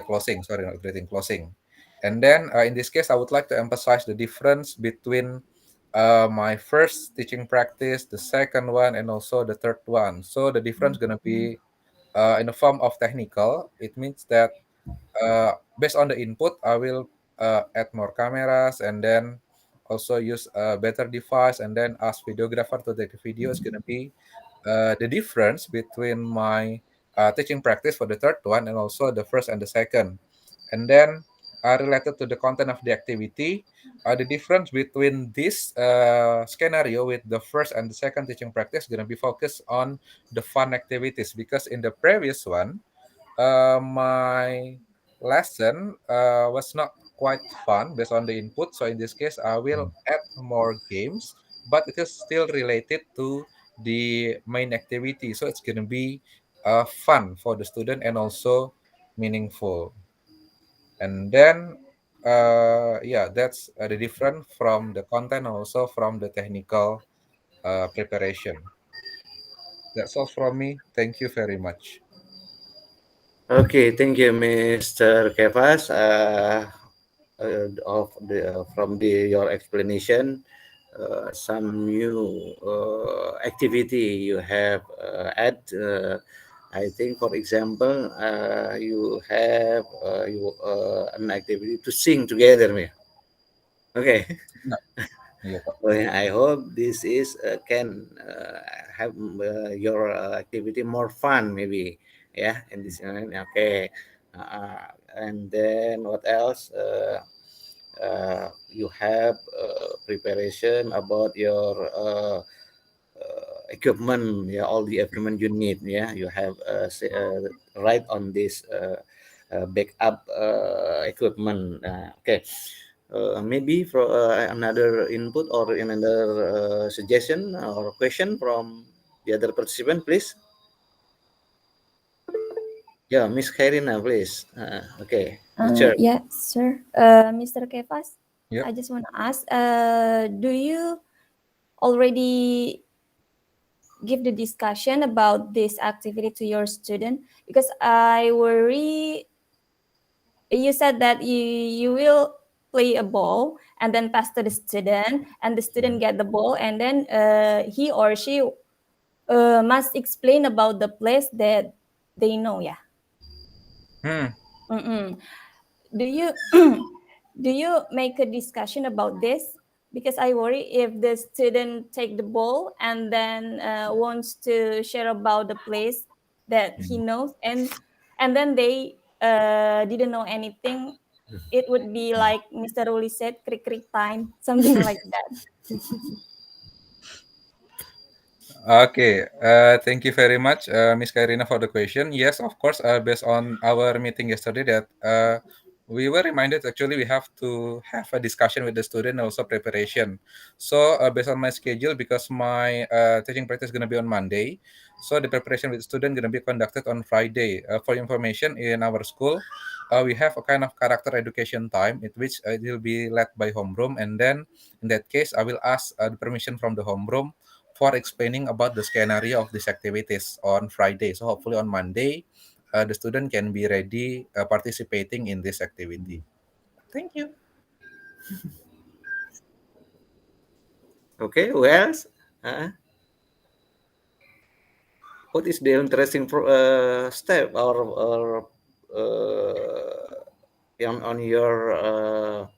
closing. Sorry, not greeting, closing. And then in this case, I would like to emphasize the difference between my first teaching practice, the second one, and also the third one. So the difference gonna be in the form of technical. It means that based on the input, I will add more cameras and then also use a better device and then ask videographer to take the video. Is gonna be the difference between my teaching practice for the third one and also the first and the second. And then related to the content of the activity, the difference between this scenario with the first and the second teaching practice going to be focused on the fun activities because in the previous one, my lesson was not quite fun based on the input. So in this case, I will add more games, but it is still related to the main activity. So it's gonna be fun for the student and also meaningful. And then, that's the different from the content and also from the technical preparation. That's all from me. Thank you very much. Okay, thank you, Mr. Kevas. Of the from the your explanation, some new activity you have add. I think, for example, you have an activity to sing together, me. Okay. Nah, iya, Pak. Well, I hope this is can have your activity more fun, maybe. Yeah, in this okay. And then what else? You have preparation about your equipment, yeah, all the equipment you need. Yeah, you have right on this backup equipment. Okay. Maybe for another input or another suggestion or question from the other participant, please. Yeah, Miss Karina, please. Okay, teacher. Yeah, sir. Mr. Kefas, Yep. I just want to ask, do you already give the discussion about this activity to your student? Because I worry, you said that you will play a ball and then pass to the student, and the student get the ball, and then he or she must explain about the place that they know. Yeah. Hmm. Mm-mm. Do you do you make a discussion about this? Because I worry if the student take the ball and then wants to share about the place that he knows, and then they didn't know anything. It would be like Mr. Roli said, "Krik krik time," something like that. Okay, thank you very much, Miss Karina, for the question. Yes, of course, based on our meeting yesterday, that we were reminded actually we have to have a discussion with the student and also preparation. So, based on my schedule, because my teaching practice is going to be on Monday, so the preparation with the student going to be conducted on Friday. For information, in our school, we have a kind of character education time, in which it will be led by homeroom, and then in that case, I will ask the permission from the homeroom for explaining about the scenario of these activities on Friday. So hopefully on Monday, the student can be ready participating in this activity. Thank you. Okay, who else? What is the interesting step or on your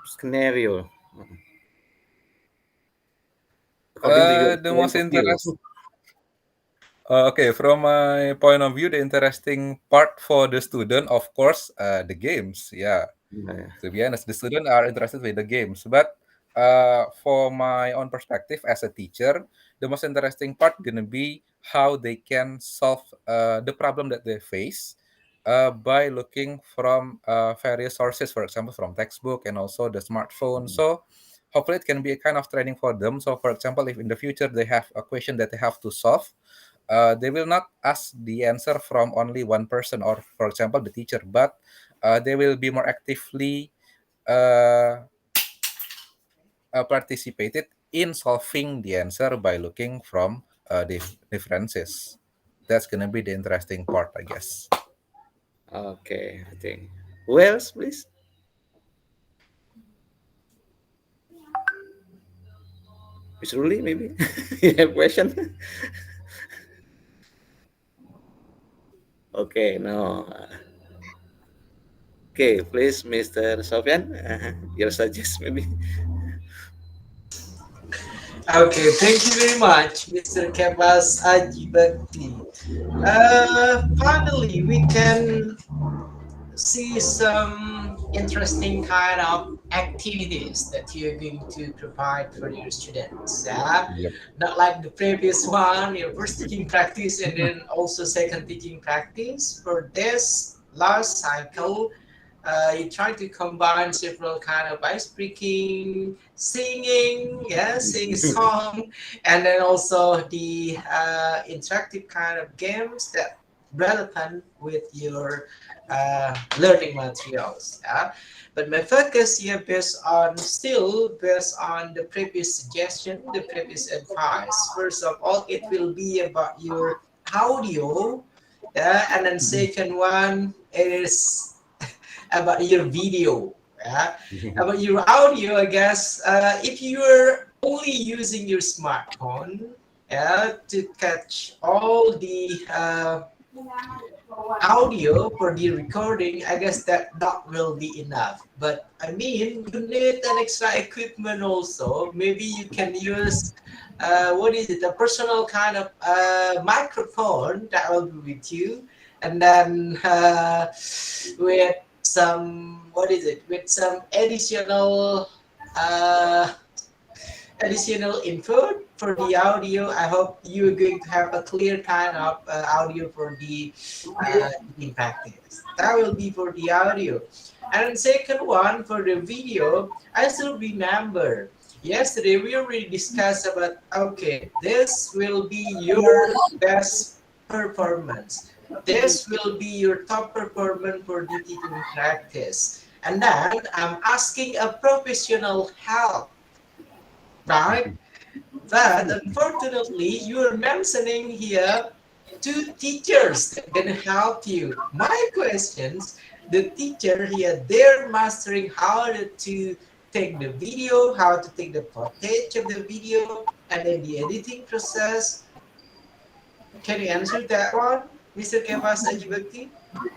scenario according to your The point most of view? okay, from my point of view, the interesting part for the student, of course, the games. Yeah, to be honest, the students are interested with the games. But for my own perspective as a teacher, the most interesting part gonna be how they can solve the problem that they face by looking from various sources, for example, from textbook and also the smartphone. So hopefully it can be a kind of training for them. So for example, if in the future they have a question that they have to solve, they will not ask the answer from only one person or, for example, the teacher, but they will be more actively uh, participated in solving the answer by looking from the differences. That's gonna be the interesting part, I guess. Okay, I think. Who else, please? Miss Ruli, maybe you have question. Okay, no. Okay, please, Mr. Sofian, your suggest maybe. Okay, thank you very much, Mr. Kepas Ajibakti. Finally, we can see some interesting kind of activities that you're going to provide for your students. Yeah, Yep. not like the previous one, your first teaching practice and then also second teaching practice. For this last cycle, you try to combine several kind of ice breaking, singing, yeah, sing a song, and then also the interactive kind of games that relevant with your learning materials. Yeah? But my focus here based on the previous suggestion, the previous advice. First of all, it will be about your audio, yeah, and then second one is about your video. Yeah? About your audio, I guess if you're only using your smartphone, yeah, to catch all the audio for the recording, I guess that will be enough. But I mean, you need an extra equipment also. Maybe you can use what is it, a personal kind of microphone that will be with you, and then with some what is it, with some uh, additional input for the audio. I hope you're going to have a clear kind of audio for the in practice. That will be for the audio. And second one for the video, I still remember yesterday we already discussed about okay, this will be your best performance. This will be your top performance for the teaching practice. And then I'm asking a professional help, right? But unfortunately, you're mentioning here two teachers that can help you. My questions, the teacher here, they're mastering how to take the video, how to take the footage of the video, and then the editing process. Can you answer that one, Mr. Kevas Ajibakti?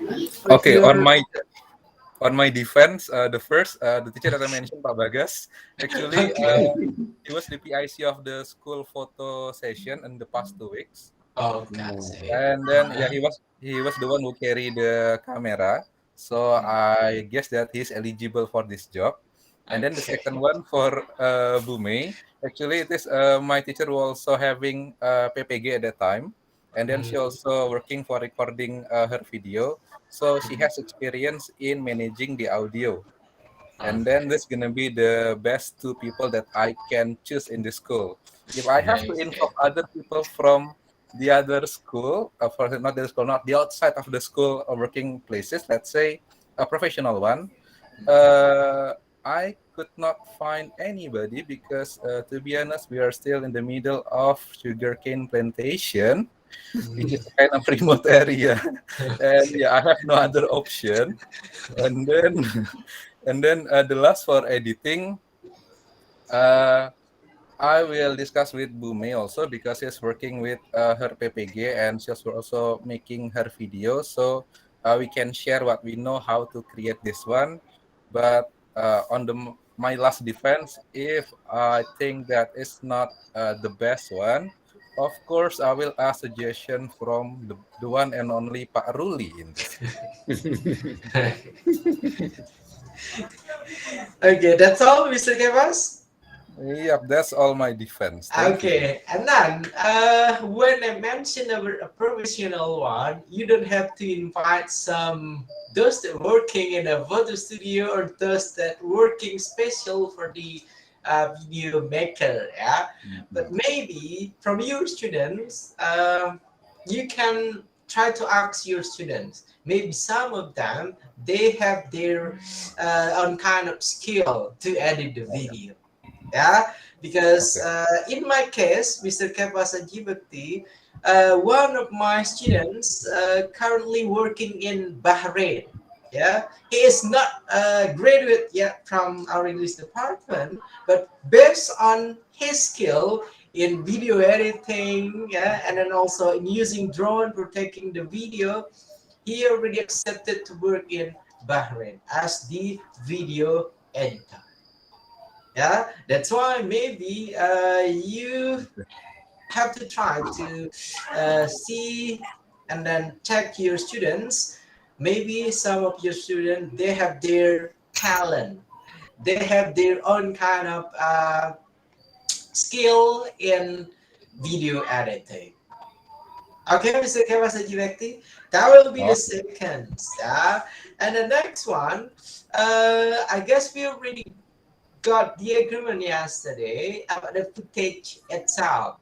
With Okay, your on my defense, the teacher that I mentioned, Pak Bagas, actually okay. he was the PIC of the school photo session in the past 2 weeks. Oh, that's No. it. And then yeah, he was the one who carried the camera. So I guess that he's eligible for this job. And then the Okay. second one for Bume, actually it is my teacher who also having PPG at that time. And then she also working for recording her video. So she has experience in managing the audio. And then this gonna be the best two people that I can choose in the school. If I have to Okay. involve other people from the other school, for not the school, not the outside of the school or working places, let's say a professional one, uh, I could not find anybody because, to be honest, we are still in the middle of sugarcane plantation, which is a kind of remote area, and yeah, I have no other option. And then, and then the last for editing, uh, I will discuss with Bume also because she's working with her PPG and she's also making her video. So we can share what we know how to create this one. But on my last defense, if I think that is not the best one, of course I will ask suggestion from the one and only Pak Ruli in this. Okay, that's all, Mr. Kevas. Yep, that's all my defense. Thank you. Okay, and then when I mention a professional one, you don't have to invite some those that working in a photo studio or those that working special for the video maker. Yeah, but maybe from your students, you can try to ask your students. Maybe some of them they have their own kind of skill to edit the video. Yeah, because Okay. in my case, Mr. Kepasa Jibakti, one of my students currently working in Bahrain. Yeah, he is not a graduate yet from our English department, but based on his skill in video editing, yeah, and then also in using drone for taking the video, he already accepted to work in Bahrain as the video editor. Yeah, that's why maybe you have to try to see and then check your students. Maybe some of your students they have their talent, they have their own kind of skill in video editing. Okay, Mr. Kawasaki Vekti, that will be the Okay. second. Yeah, and the next one, I guess we already got the agreement yesterday about the footage itself.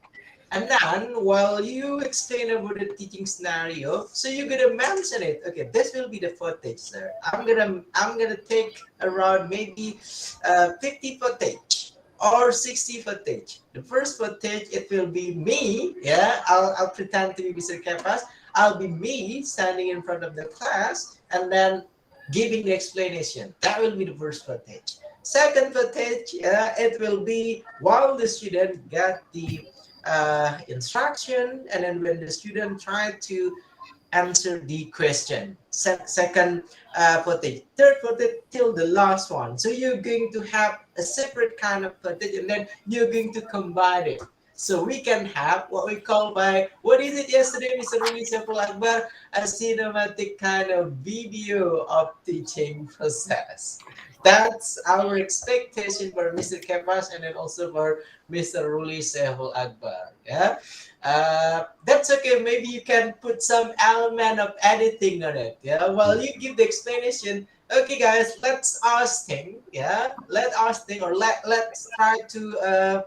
And then while you explain about the teaching scenario, so you're gonna mention it. Okay, this will be the footage, sir. I'm gonna take around maybe 50 footage or 60 footage. The first footage it will be me. Yeah, I'll pretend to be Mr. Kepas. I'll be me standing in front of the class and then giving the explanation. That will be the first footage. Second footage, it will be while the student get the instruction, and then when the student try to answer the question. Second footage, third footage till the last one. So you're going to have a separate kind of footage, and then you're going to combine it. So we can have what we call by what is it yesterday, Mr. Roli Akbar, a cinematic kind of video of teaching process. That's our expectation for Mr. Kepas and then also for Mr. Ruli Sehul Akbar. Yeah, that's okay. Maybe you can put some element of editing on it. Yeah, while you give the explanation. Okay, guys, let's us think. Yeah, let us think, or let's try to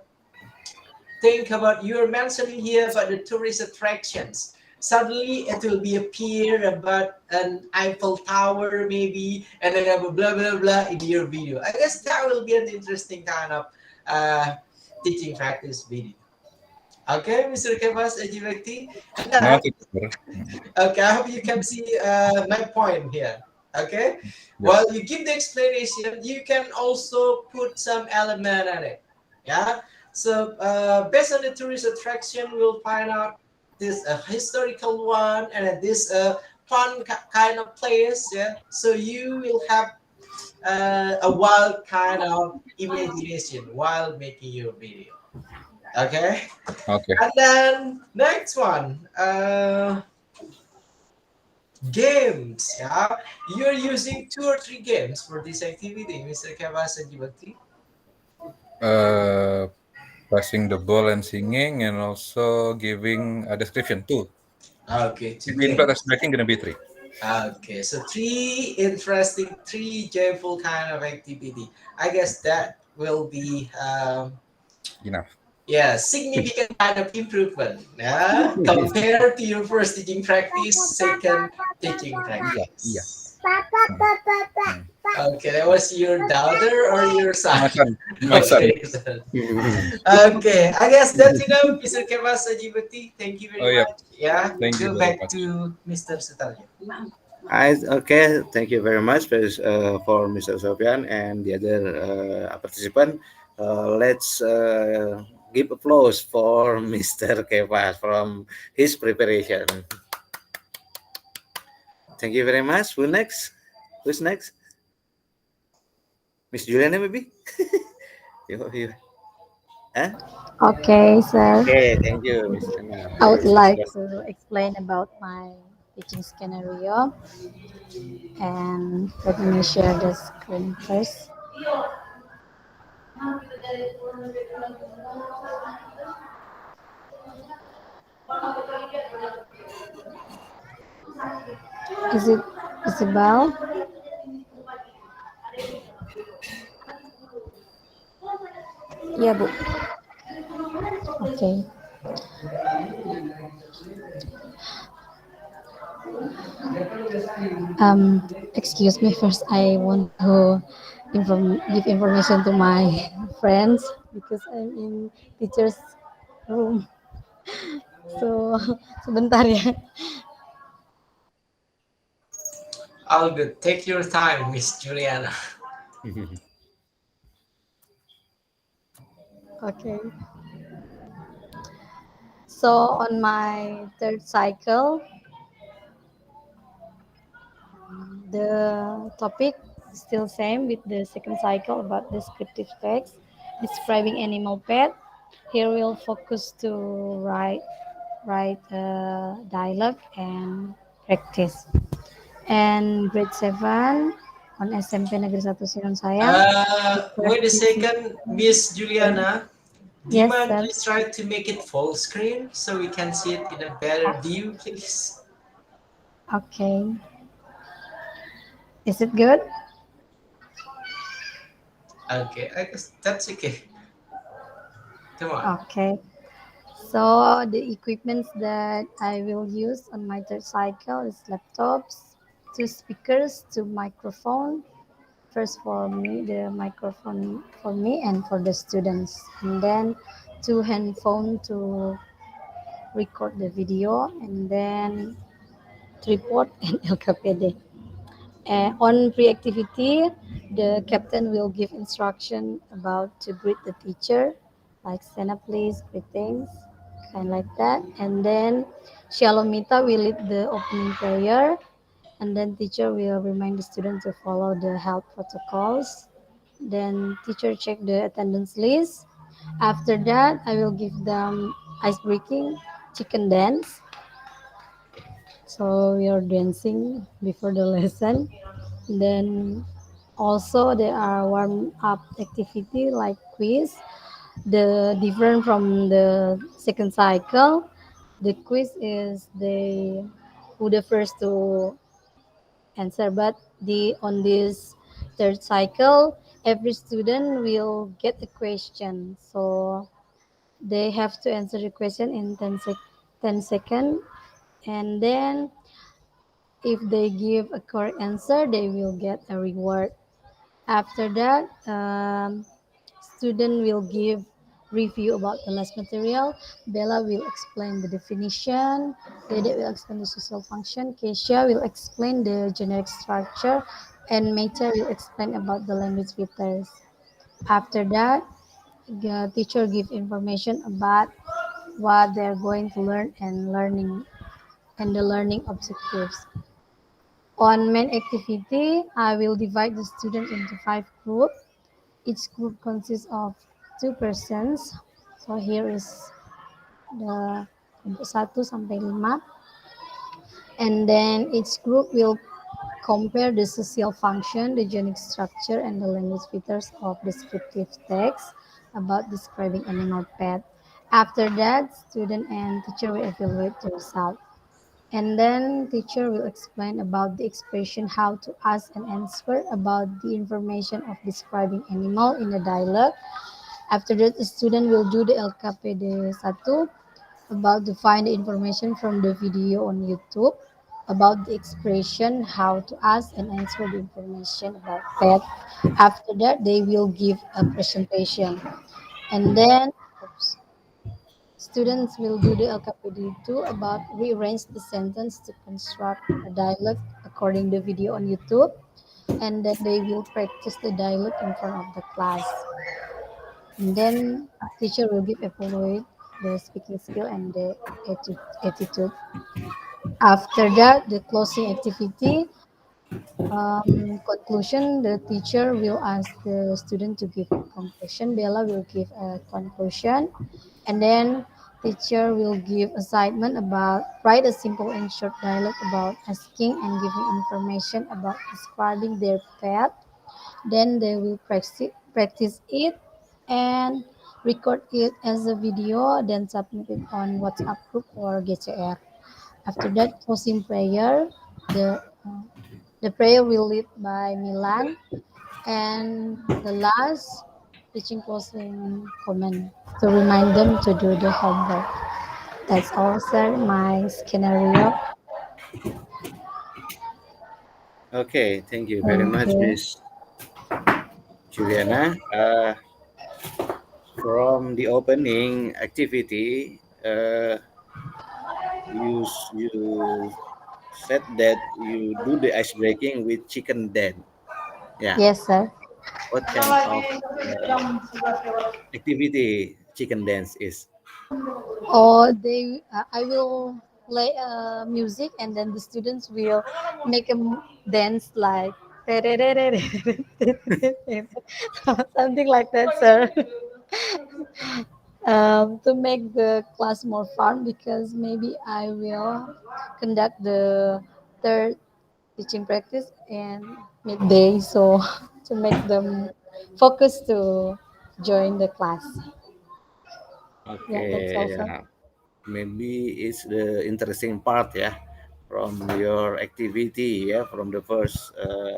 think about you're mentioning here about the tourist attractions. Suddenly it will be appear about an Eiffel Tower maybe, and then have a blah blah blah in your video. I guess that will be an interesting kind of uh, teaching practice video. Okay, Mr. Kevas Ajivakti. And then, Noted, sir. okay, I hope you can see my point here. Okay, Yes. while you give the explanation, you can also put some element on it. Yeah. So based on the tourist attraction, we'll find out this historical one and then this fun kind of place. Yeah. So you will have a wild kind of imagination while making your video. Okay. Okay. And then next one, games. Yeah, you're using 2 or 3 games for this activity, Mr. Kevas and Jibati. Uh, Passing the ball and singing, and also giving a description too. Okay, two If we include games. us making, gonna be 3. Okay, so three interesting, three joyful kind of activity. I guess that will be Enough. yeah, significant kind of improvement. Yeah, compared to your first teaching practice, second teaching Yeah. practice. Okay, that was your daughter or your My son? son. My son. Okay, son. Okay, I guess that's enough, Mr. Kevas Ajibati. Thank you Oh very yeah. much. Yeah, Thank you go very back much. to Mr. Sutarjo. Okay, thank you very much for Mr. Sofian and the other participant. Let's give applause for Mr. Kevas from his preparation. Thank you very much. Who next? Who's next? Miss Juliana, maybe? you. Huh? Okay, sir. Okay, thank you, Miss Juliana. I would Please. like to explain about my teaching scenario, and let me share the screen first. Is it Isabel? Ya, Bu. Okay. Excuse me first. I want to give information to my friends because I'm in teacher's room. So sebentar ya. All good. Take your time, Miss Juliana. Okay. So on my third cycle, the topic is still same with the second cycle about descriptive text, describing animal pet. Here we'll focus to write dialogue and practice. And grade 7 on SMP Negeri 1 Sinon Sayang. The Wait a practice is second, Miss Juliana. Do you yes, mind sir. please try to make it full screen so we can see it in a better view, please? Okay. Is it good? Okay, I guess that's okay. Come on. Okay. So the equipments that I will use on my third cycle is laptops, two speakers, two microphone. First for me, the microphone for me and for the students, and then two handphone to record the video, and then tripod and LKPD. On pre-activity, the captain will give instruction about to greet the teacher, like stand up please, greetings, kind like that. And then Shalomita will lead the opening prayer, and then teacher will remind the student to follow the health protocols. Then teacher check the attendance list. After that, I will give them ice breaking, chicken dance. So we are dancing before the lesson. Then also there are warm up activity like quiz. The different from the second cycle, the quiz is the who the first to answer. But the on this third cycle, every student will get a question. So they have to answer the question in 10 seconds, and then if they give a correct answer, they will get a reward. After that, student will give review about the last material. Bella will explain the definition. Dede will explain the social function. Keisha will explain the generic structure. And Meta will explain about the language filters. After that, the teacher give information about what they're going to learn and the learning objectives. On main activity, I will divide the student into 5 groups. Each group consists of 2 persons. So here is the kelompok 1 sampai 5. And then each group will compare the social function, the genetic structure, and the language features of descriptive text about describing animal pet. After that, student and teacher will evaluate the result. And then teacher will explain about the expression how to ask and answer about the information of describing animal in a dialogue. After that, the student will do the LKPD 1 about to find the information from the video on YouTube about the expression how to ask and answer the information about pet. After that, they will give a presentation. And then oops, students will do the LKPD 2 about rearrange the sentence to construct a dialogue according to the video on YouTube. And then they will practice the dialogue in front of the class. And then teacher will give evaluate the speaking skill and the attitude. After that, the closing activity, conclusion, the teacher will ask the student to give a conclusion. Bella will give a conclusion. And then teacher will give assignment about write a simple and short dialogue about asking and giving information about describing their pet. Then they will practice it. and record it as a video, then submit it on WhatsApp group or GCR. After that, closing prayer. The uh, the prayer will lead by Milan, and the last teaching closing comment to remind them to do the homework. That's all, sir. My scenario. Okay, thank you very Thank much, you. Miss Juliana. From the opening activity, you said that you do the ice breaking with chicken den. Yeah. Yes, sir. What kind of activity chicken dance is? Or I will play music, and then the students will make a dance like something like that, sir. To make the class more fun, because maybe I will conduct the third teaching practice and midday, so to make them focus to join the class. Yeah, that's Okay, also. yeah. Maybe it's the interesting part, yeah, from your activity, yeah, from the first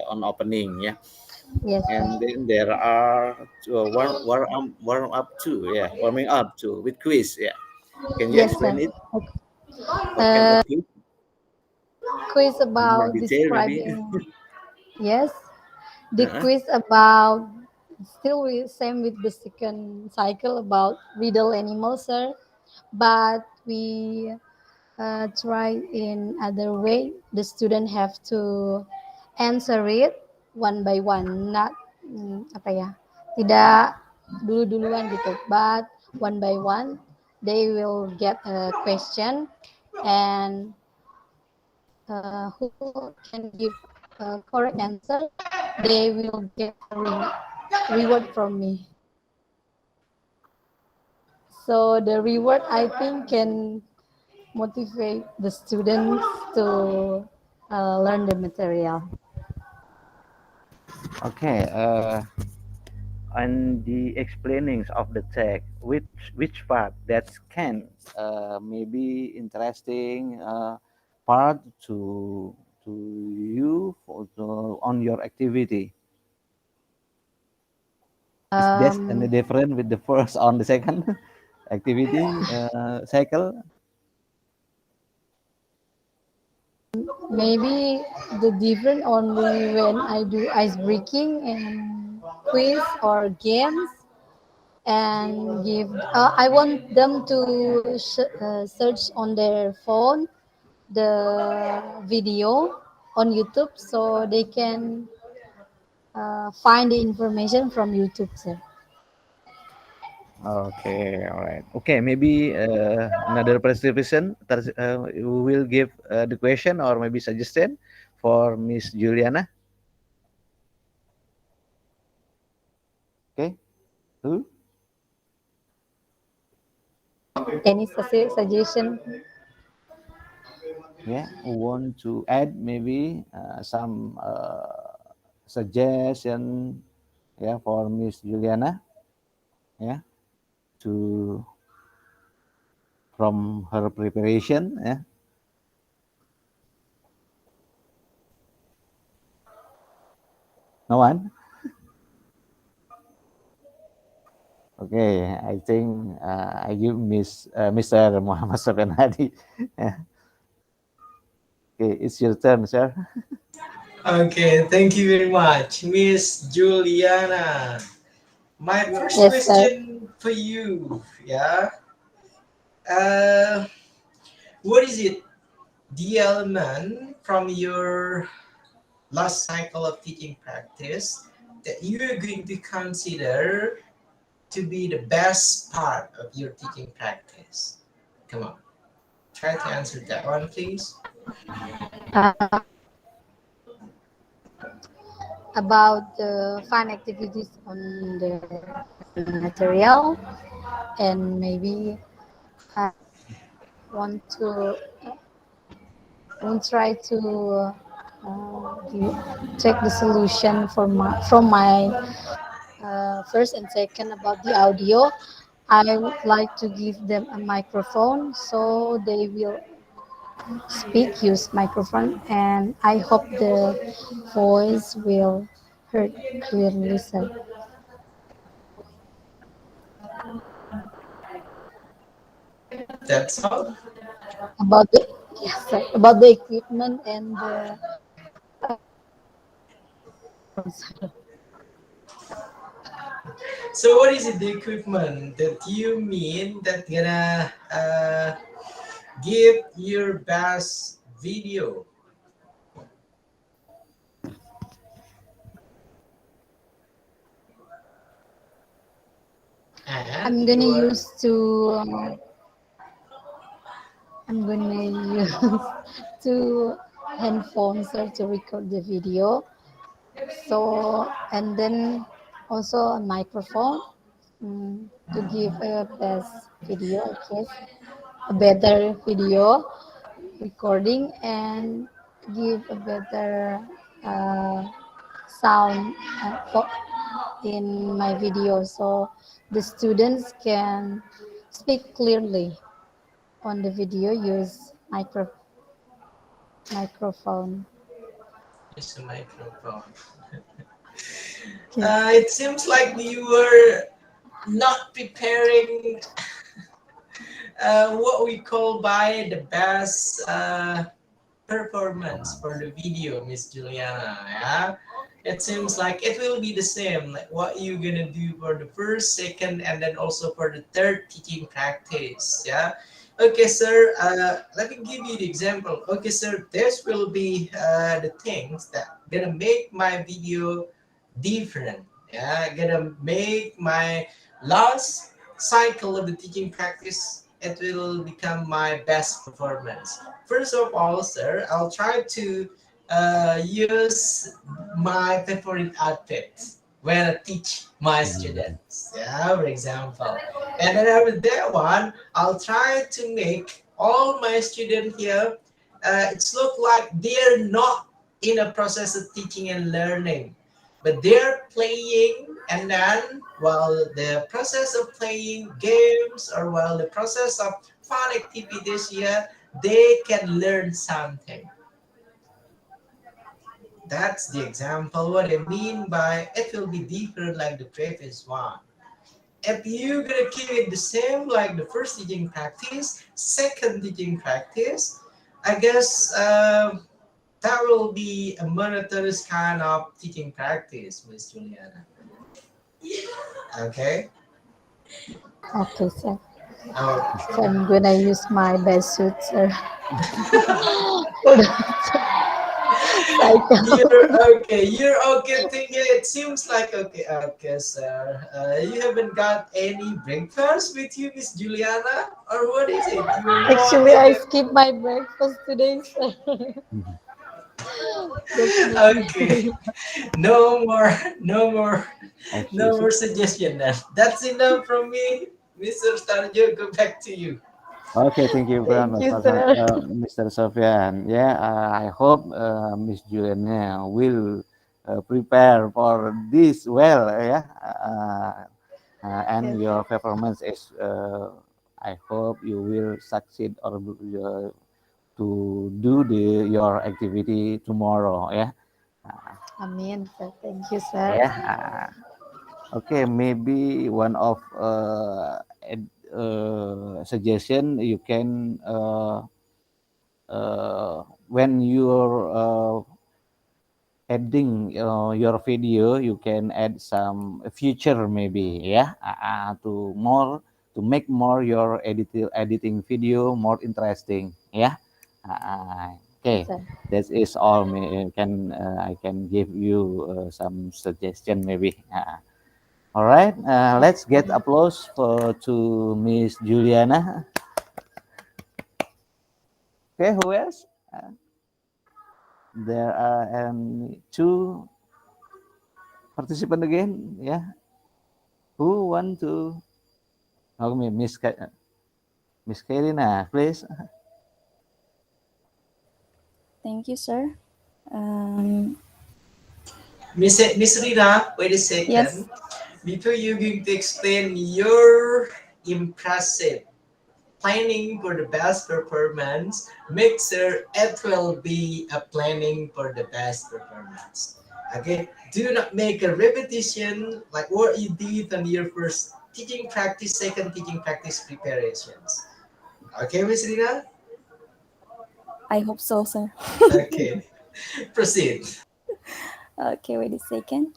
on opening, yeah. Yes, sir. And then there are warm up too, yeah, warming up too with quiz, yeah. Can you Yes, explain sir. it? Okay. What kind of quiz? Quiz More about detail, maybe. describing. Yes, the Uh-huh. quiz about still same with the second cycle about riddle animals, sir. But we try in other way. The student have to answer it one by one, not apa ya, tidak dulu-duluan gitu, but one by one they will get a question, and who can give a correct answer, they will get a reward from me. So the reward, I think, can motivate the students to learn the material. Okay, and the explainings of the text, which part that can maybe interesting part to you on your activity. Is that any Um, different with the first on the second activity cycle? Maybe the different only when I do ice breaking and quiz or games, and give. I want them to search on their phone the video on YouTube, so they can find the information from YouTube, sir. Okay, all right. Okay, maybe another participation. We will give the question or maybe suggestion for Miss Juliana. Okay, who? Any suggestion? Yeah, want to add maybe some suggestion, yeah, for Miss Juliana, yeah, to from her preparation, yeah. No one. Okay, I think I give Mr. Muhammad Sofian Hadi. Yeah. Okay, it's your turn, sir. Okay, thank you very much, Miss Juliana. My first Yes, sir. question for you, yeah. Uh, what is it? The element from your last cycle of teaching practice that you are going to consider to be the best part of your teaching practice? Come on, try to answer that one, please. Uh, about the fun activities on the material, and maybe I want to won't try to check the solution from my first and second about the audio. I would like to give them a microphone so they will speak, use microphone, and I hope the voice will heard clearly. Sir. That's all. About the yes, sir, about the equipment and the microphones. So what is it, the equipment that you mean that gonna give your best video? I'm And gonna your use to I'm gonna use two handphones to record the video. So and then also a microphone to give a best video, I guess, a better video recording and give a better uh, sound in my video, so the students can speak clearly on the video. Use microphone. use a microphone. Okay. It seems like you were not preparing what we call by the best performance for the video, Miss Juliana. Yeah, it seems like it will be the same, like what you gonna do for the first, second, and then also for the third teaching practice. Yeah. Okay, sir. Let me give you the example. Okay, sir. This will be the things that gonna make my video different. Yeah, gonna make my last cycle of the teaching practice. It will become my best performance. First of all, sir, I'll try to use my favorite outfit when I teach my students. Yeah, for example. And then after that one, I'll try to make all my students here. It's look like they're not in a process of teaching and learning, but they're playing, and then while the process of playing games or while the process of fun activities here, they can learn something. That's the example. What I mean by it will be different like the previous one. If you're gonna keep it the same like the first teaching practice, second teaching practice, I guess that will be a monotonous kind of teaching practice, Miss Juliana. Okay. Okay, sir. So Okay. I'm gonna use my best suit, sir. For the cycle. You're okay. You're okay thinking. It seems like okay. Okay, sir. You haven't got any breakfast with you, Miss Juliana, or what is it? You're not Actually, in I the. skipped my breakfast today, sir. Okay. Definitely. No more. No more. I see. No more suggestion. Then that's enough from me, Mr. Starjo. Go back to you. Okay, thank you very Thank much, you, sir. Mr. Sofian. Yeah, I hope Miss Juliana will prepare for this well. Yeah, and Yes. your performance is. I hope you will succeed or to do your activity tomorrow. Yeah. Amen, sir. Thank you, sir. Yeah. Okay, maybe one of suggestion you can when you're adding your video, you can add some feature maybe, yeah, to make more your editing video more interesting, yeah. Yes, Okay, sir. that is all. Can I can give you some suggestion maybe. All right, let's get Okay. applause to Miss Juliana. Okay, who else? There are two participant again. Yeah, who want to? Oh, Miss Karina, please. Thank you, sir. Um, Miss Rina, wait a yes. second. before you're going to explain your impressive planning for the best performance, make sure it will be a planning for the best performance. Okay, do not make a repetition like what you did on your first teaching practice, second teaching practice preparations. Okay, Miss Rina? I hope so, sir. Okay, proceed. Okay, wait a second.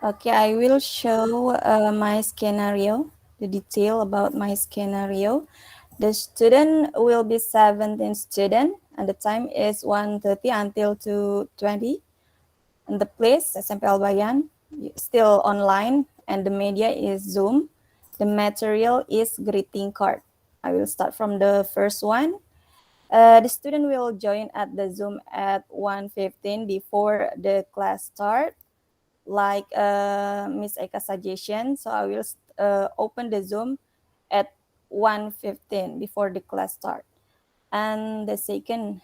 Okay, I will show my scenario, the detail about my scenario. The student will be 17 student and the time is 1:30 until 2:20. And the place, SMP Albayan, still online and the media is Zoom. The material is greeting card. I will start from the first one. The student will join at the Zoom at 1:15 before the class start. Like Miss Eka suggestion, so I will open the Zoom at 1:15 before the class start. And the second,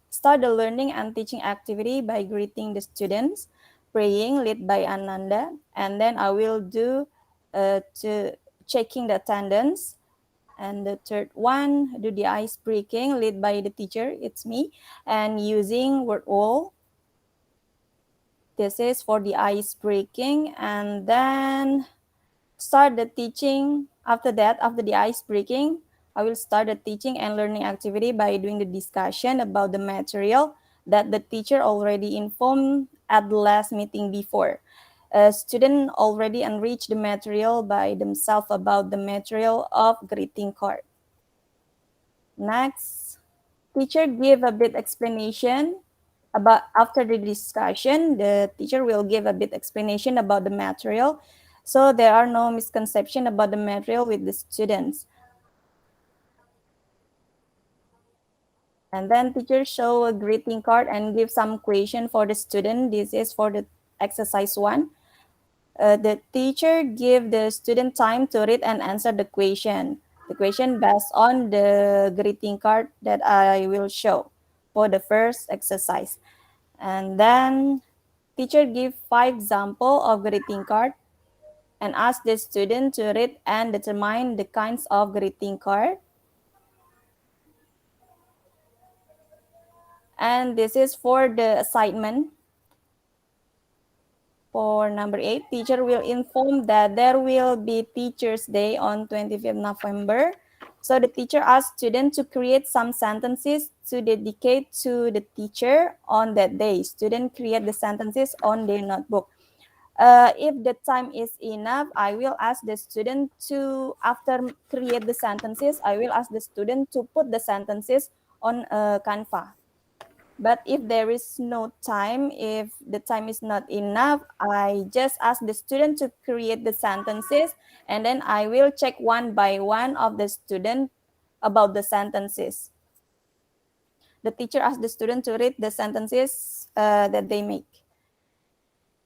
start the learning and teaching activity by greeting the students, praying led by Ananda, and then I will do to checking the attendance. And the third one, do the ice breaking led by the teacher, it's me, and using word wall. This is for the ice breaking, and then start the teaching. After that, after the ice breaking, I will start the teaching and learning activity by doing the discussion about the material that the teacher already informed at the last meeting before. A student already enriched the material by themselves about the material of greeting card. Next, teacher give a bit explanation about after the discussion. The teacher will give a bit explanation about the material, so there are no misconception about the material with the students. And then teacher show a greeting card and give some question for the student. This is for the exercise 1. The teacher give the student time to read and answer the question. The question based on the greeting card that I will show for the first exercise. And then teacher give 5 example of greeting card and ask the student to read and determine the kinds of greeting card. And this is for the assignment. For number 8, teacher will inform that there will be Teachers' Day on 25th November. So the teacher asks students to create some sentences to dedicate to the teacher on that day. Students create the sentences on their notebook. If the time is enough, I will ask the student to, after create the sentences, I will ask the student to put the sentences on Canva. But if there is no time, if the time is not enough, I just ask the student to create the sentences, and then I will check one by one of the student about the sentences. The teacher asks the student to read the sentences that they make.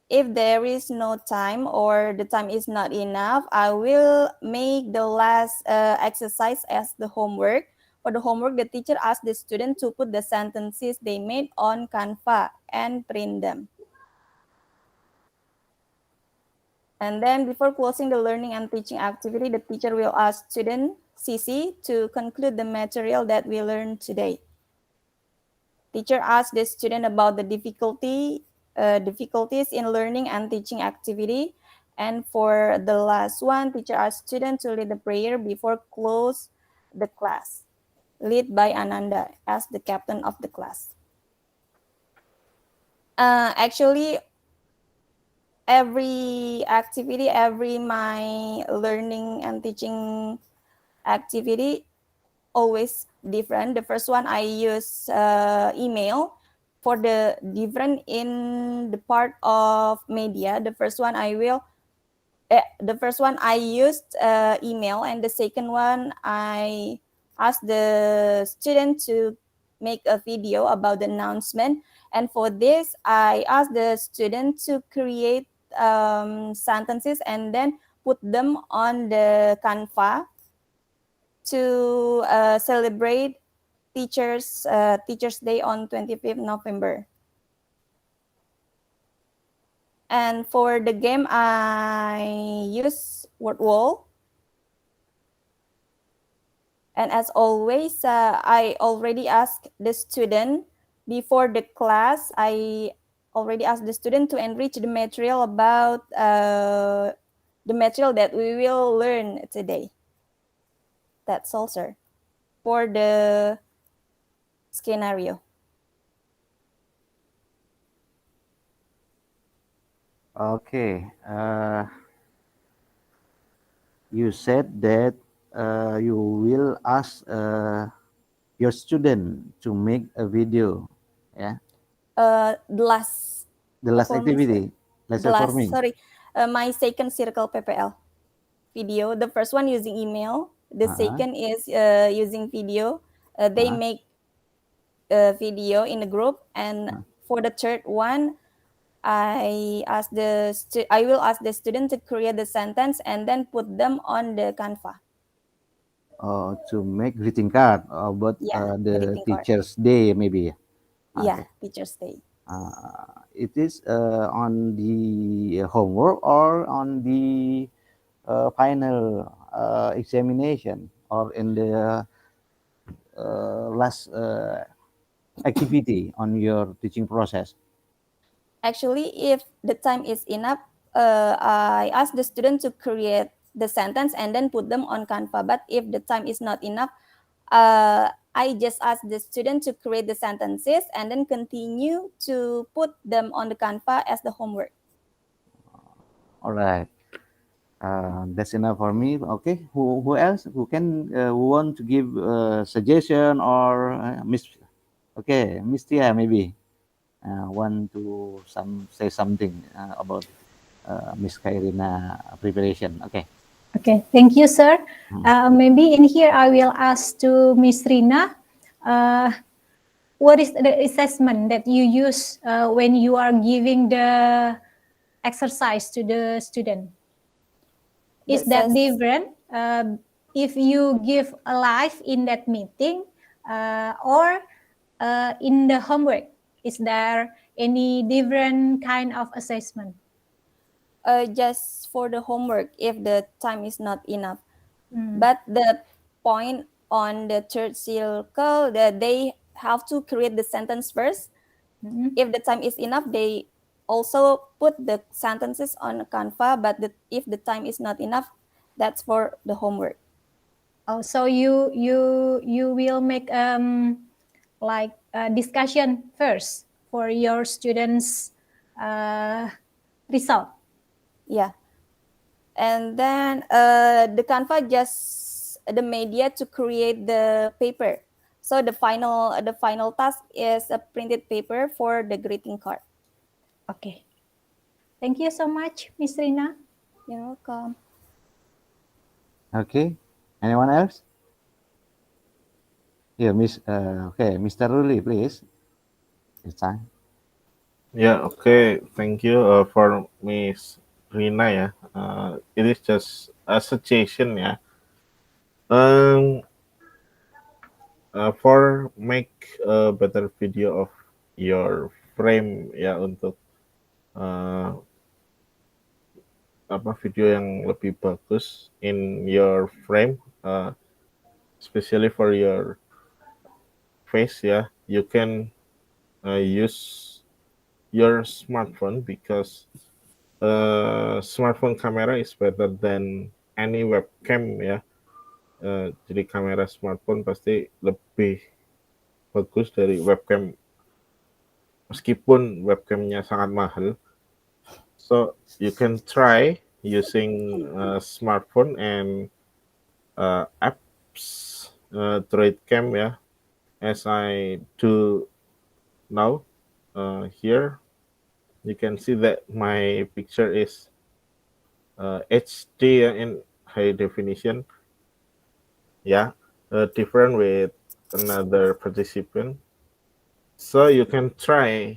If there is no time or the time is not enough, I will make the last exercise as the homework. For the homework, the teacher asks the student to put the sentences they made on Canva and print them. And then before closing the learning and teaching activity, the teacher will ask student CC to conclude the material that we learned today. Teacher asks the student about the difficulties in learning and teaching activity. And for the last one, teacher asks student to lead the prayer before close the class, led by Ananda as the captain of the class. Actually, every activity, every my learning and teaching activity always different. The first one I use email. For the different in the part of media, the first one I used email, and the second one I asked the student to make a video about the announcement. And for this, I asked the student to create sentences and then put them on the Canva to celebrate Teachers Day on 25th November. And for the game, I use word wall. And as always, I already asked the student before the class, I already asked the student to enrich the material about the material that we will learn today. That's all, sir, for the scenario. Okay. You said that you will ask your student to make a video. Yeah. The last The last performance, activity. Last the last, performing. sorry, my second circle PPL video. The first one using email. The second is using video. They make a video in a group, and for the third one, I will ask the student to create the sentence and then put them on the Canva. To make greeting card about the greeting card. Teachers' Day, maybe. Yeah, Okay. Teachers' Day. It is on the homework or on the final examination or in the last activity on your teaching process. Actually, if the time is enough, I ask the student to create the sentence and then put them on Canva. But if the time is not enough, I just ask the student to create the sentences and then continue to put them on the Canva as the homework. All right. That's enough for me. Okay. Who else? Who want to give suggestion or Miss? Okay, Miss Tia maybe want to say something about Miss Kairina preparation. Okay. Okay, thank you, sir. Maybe in here I will ask to Miss Rina, what is the assessment that you use when you are giving the exercise to the student? Is that different if you give a live in that meeting or in the homework? Is there any different kind of assessment? Just for the homework if the time is not enough. But the point on the third circle that they have to create the sentence first. If the time is enough, they also put the sentences on Canva. But if the time is not enough, that's for the homework. Oh, so you will make like a discussion first for your students' result. Yeah, and then the Canva just the media to create the paper. So the final task is a printed paper for the greeting card. Okay. Thank you so much, Miss Rina. You're welcome. Okay. Anyone else? Yeah, Miss. Okay, Mr. Roli, please. It's time. Yeah, okay. Thank you for Miss Rina ya. It is just a suggestion ya. For make a better video of your frame ya untuk video yang lebih bagus in your frame, especially for your face ya. You can use your smartphone because smartphone camera is better than any webcam ya. Jadi kamera smartphone pasti lebih bagus dari webcam meskipun webcamnya sangat mahal. So you can try using smartphone and apps Droid Cam ya, as I do now. Here you can see that my picture is HD in high definition. Yeah, different with another participant. So you can try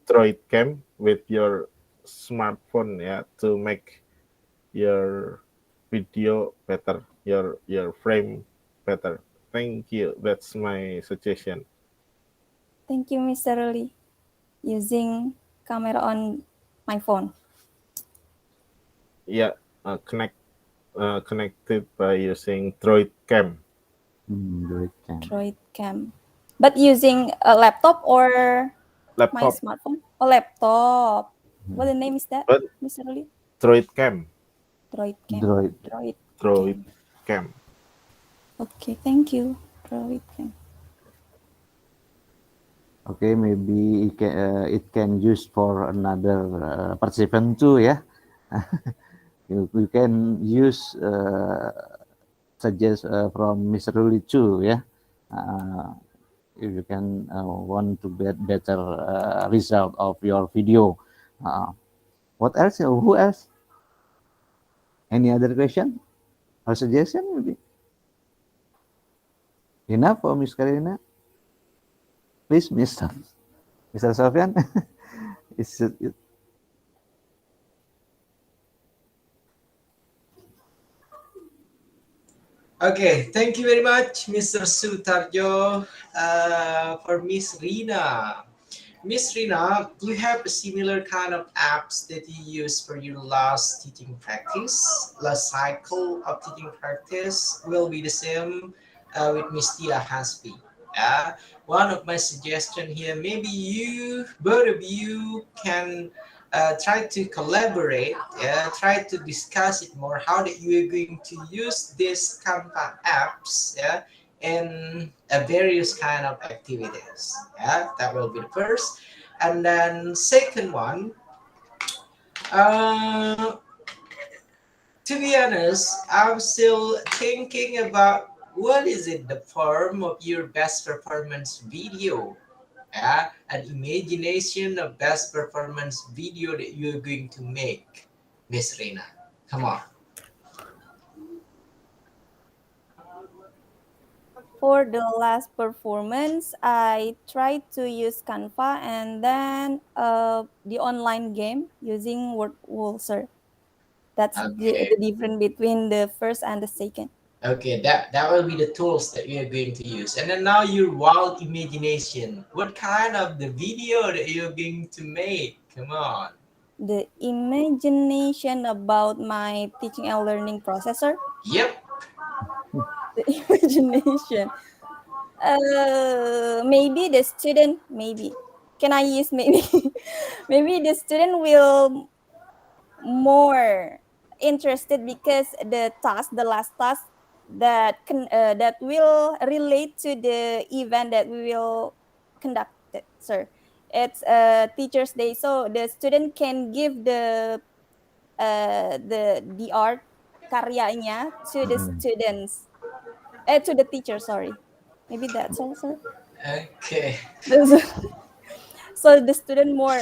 Droid Cam with your smartphone ya to make your video better, your frame better. Thank you. That's my suggestion. Thank you, Mr. Roli. Using camera on my phone. Yeah, connected by using Droid Cam Great. Droid cam. But using a laptop or my laptop, smartphone? Oh, laptop. What the name is that, but Mr. Roli? Droid Cam, Droid cam. Droid. Droid Droid cam. Cam. Okay, thank you. Droid cam. Okay, maybe it can use for another participant too, yeah. You can use suggest from Mr. Ruli too, yeah. Uh, if you can want to get better result of your video. Uh, what else? Who else? Any other question or suggestion? Maybe enough for Miss Karina. Please, Mr. Sofian. Is it, Okay, thank you very much, Mr. Sutarjo. For Miss Rina. Miss Rina, you have a similar kind of apps that you use for your last teaching practice. Last cycle of teaching practice will be the same with Miss Tia Hasbi. Yeah, one of my suggestion here, maybe you, both of you, can try to collaborate. Yeah, try to discuss it more. How that you are going to use this Canva apps. Yeah, in various kind of activities. Yeah, that will be the first. And then second one, uh, to be honest, I'm still thinking about what is it the form of your best performance video. Yeah, an imagination of best performance video that you're going to make, Miss Rina. Come on. For the last performance, I tried to use Canva and then the online game using Word Walser. That's Okay. the difference between the first and the second. Okay, that will be the tools that we are going to use. And then now your wild imagination. What kind of the video that you're going to make? Come on. The imagination about my teaching and learning processor. Yep. The imagination. Maybe the student. Maybe can I use maybe? Maybe the student will more interested because the last task that will relate to the event that we will conduct it, sir. It's Teachers Day, so the student can give the art karyanya to the students, to the teacher. Sorry, maybe that's all, sir. Okay. So the student more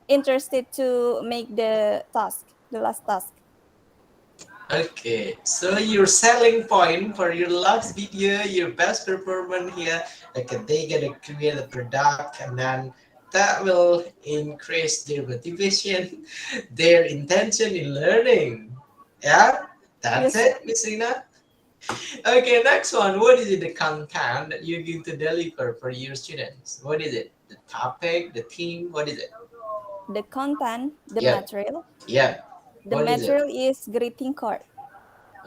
interested to make the last task. Okay. So your selling point for your last video, your best performance here, like they gonna create a product and then that will increase their motivation, their intention in learning. Yeah? That's Yes, sir. it, Miss Rina. Okay, next one. What is it, the content that you're going to deliver for your students? What is it? The topic, the theme? What is it? The content, the Yep, material. yep. The What is it? material is greeting card,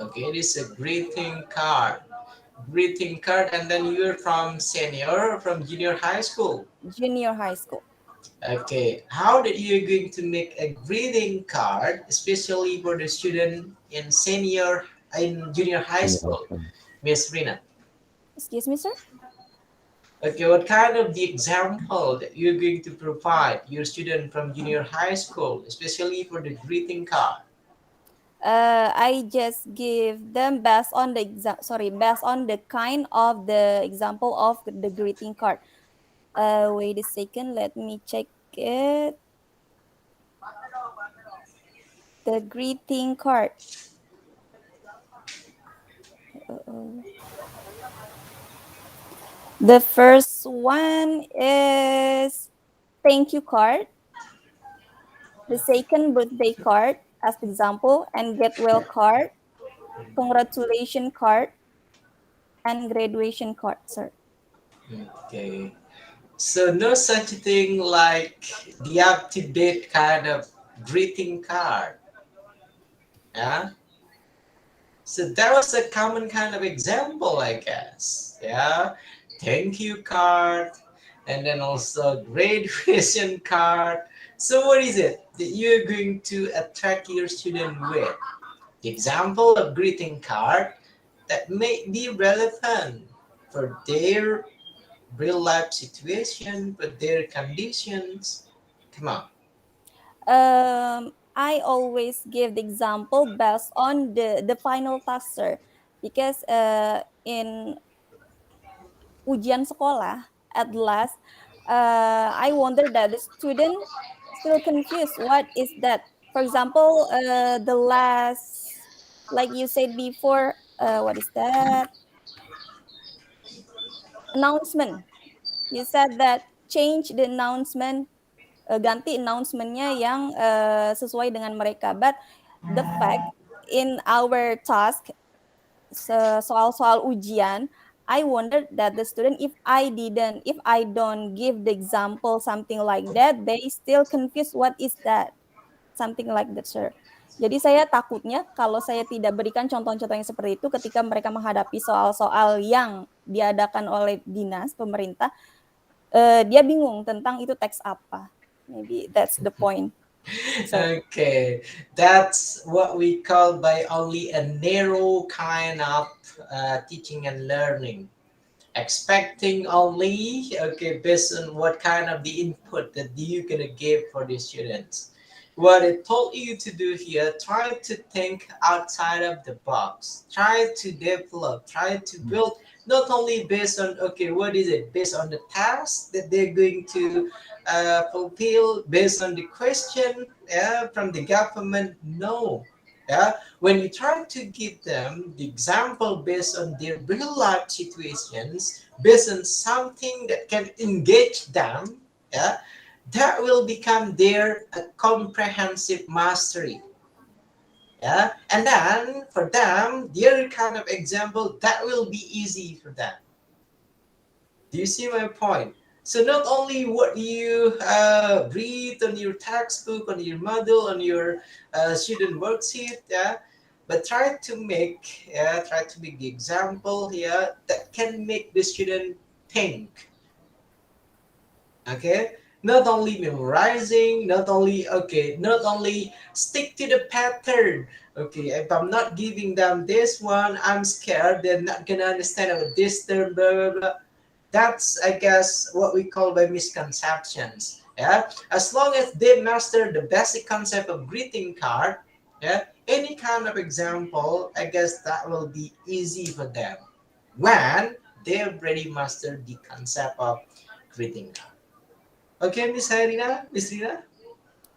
Okay, it is a greeting card. Greeting card, and then you're from senior or from junior high school. junior high school. Okay, how did you going to make a greeting card, especially for the student in senior in junior high school, Miss Rina? Excuse me, sir. Okay, what kind of the example that you're going to provide your student from junior high school, especially for the greeting card? I just give them based on the kind of the example of the greeting card. Wait a second, let me check it. The greeting card. Uh, the first one is thank you card. The second birthday card as example, and get well card, congratulation card, and graduation card, sir. Okay. So no such thing like the up-to-date kind of greeting card. Yeah. So that was a common kind of example, I guess. Yeah. Thank you card, and then also graduation card. So what is it that you're going to attract your student with? The example of greeting card that may be relevant for their real life situation, for their conditions. Come on. I always give the example based on the final task, sir, because in ujian sekolah at last, I wonder that the student still confused. What is that? For example, the last, like you said before, what is that? Announcement. You said that change the announcement, ganti announcementnya yang sesuai dengan mereka. But the fact in our task, soal-soal ujian, I wondered that the student, if I don't give the example something like that, they still confused what is that, something like that, sir. Jadi saya takutnya kalau saya tidak berikan contoh-contoh yang seperti itu ketika mereka menghadapi soal-soal yang diadakan oleh dinas pemerintah, dia bingung tentang itu teks apa. Maybe that's the point. Sir. Okay, that's what we call by only a narrow kind of teaching and learning. Expecting only, okay, based on what kind of the input that you gonna give for the students. What I told you to do here, try to think outside of the box. Try to develop, try to build, not only based on, okay, what is it? Based on the task that they're going to fulfill, based on the question from the government. No. Yeah, when you try to give them the example based on their real life situations, based on something that can engage them, yeah, that will become their comprehensive mastery. Yeah, and then for them, their kind of example that will be easy for them. Do you see my point? So not only what you read on your textbook, on your model, on your student worksheet, yeah, but try to make, try to make the example here that can make the student think. Okay, not only memorizing, not only, okay, not only stick to the pattern. Okay, if I'm not giving them this one, I'm scared they're not gonna understand about this term, blah blah blah. That's, I guess, what we call by misconceptions. Yeah, as long as they master the basic concept of greeting card, yeah, any kind of example, I guess that will be easy for them when they already mastered the concept of greeting card. Okay, Miss Irina, Miss Rina.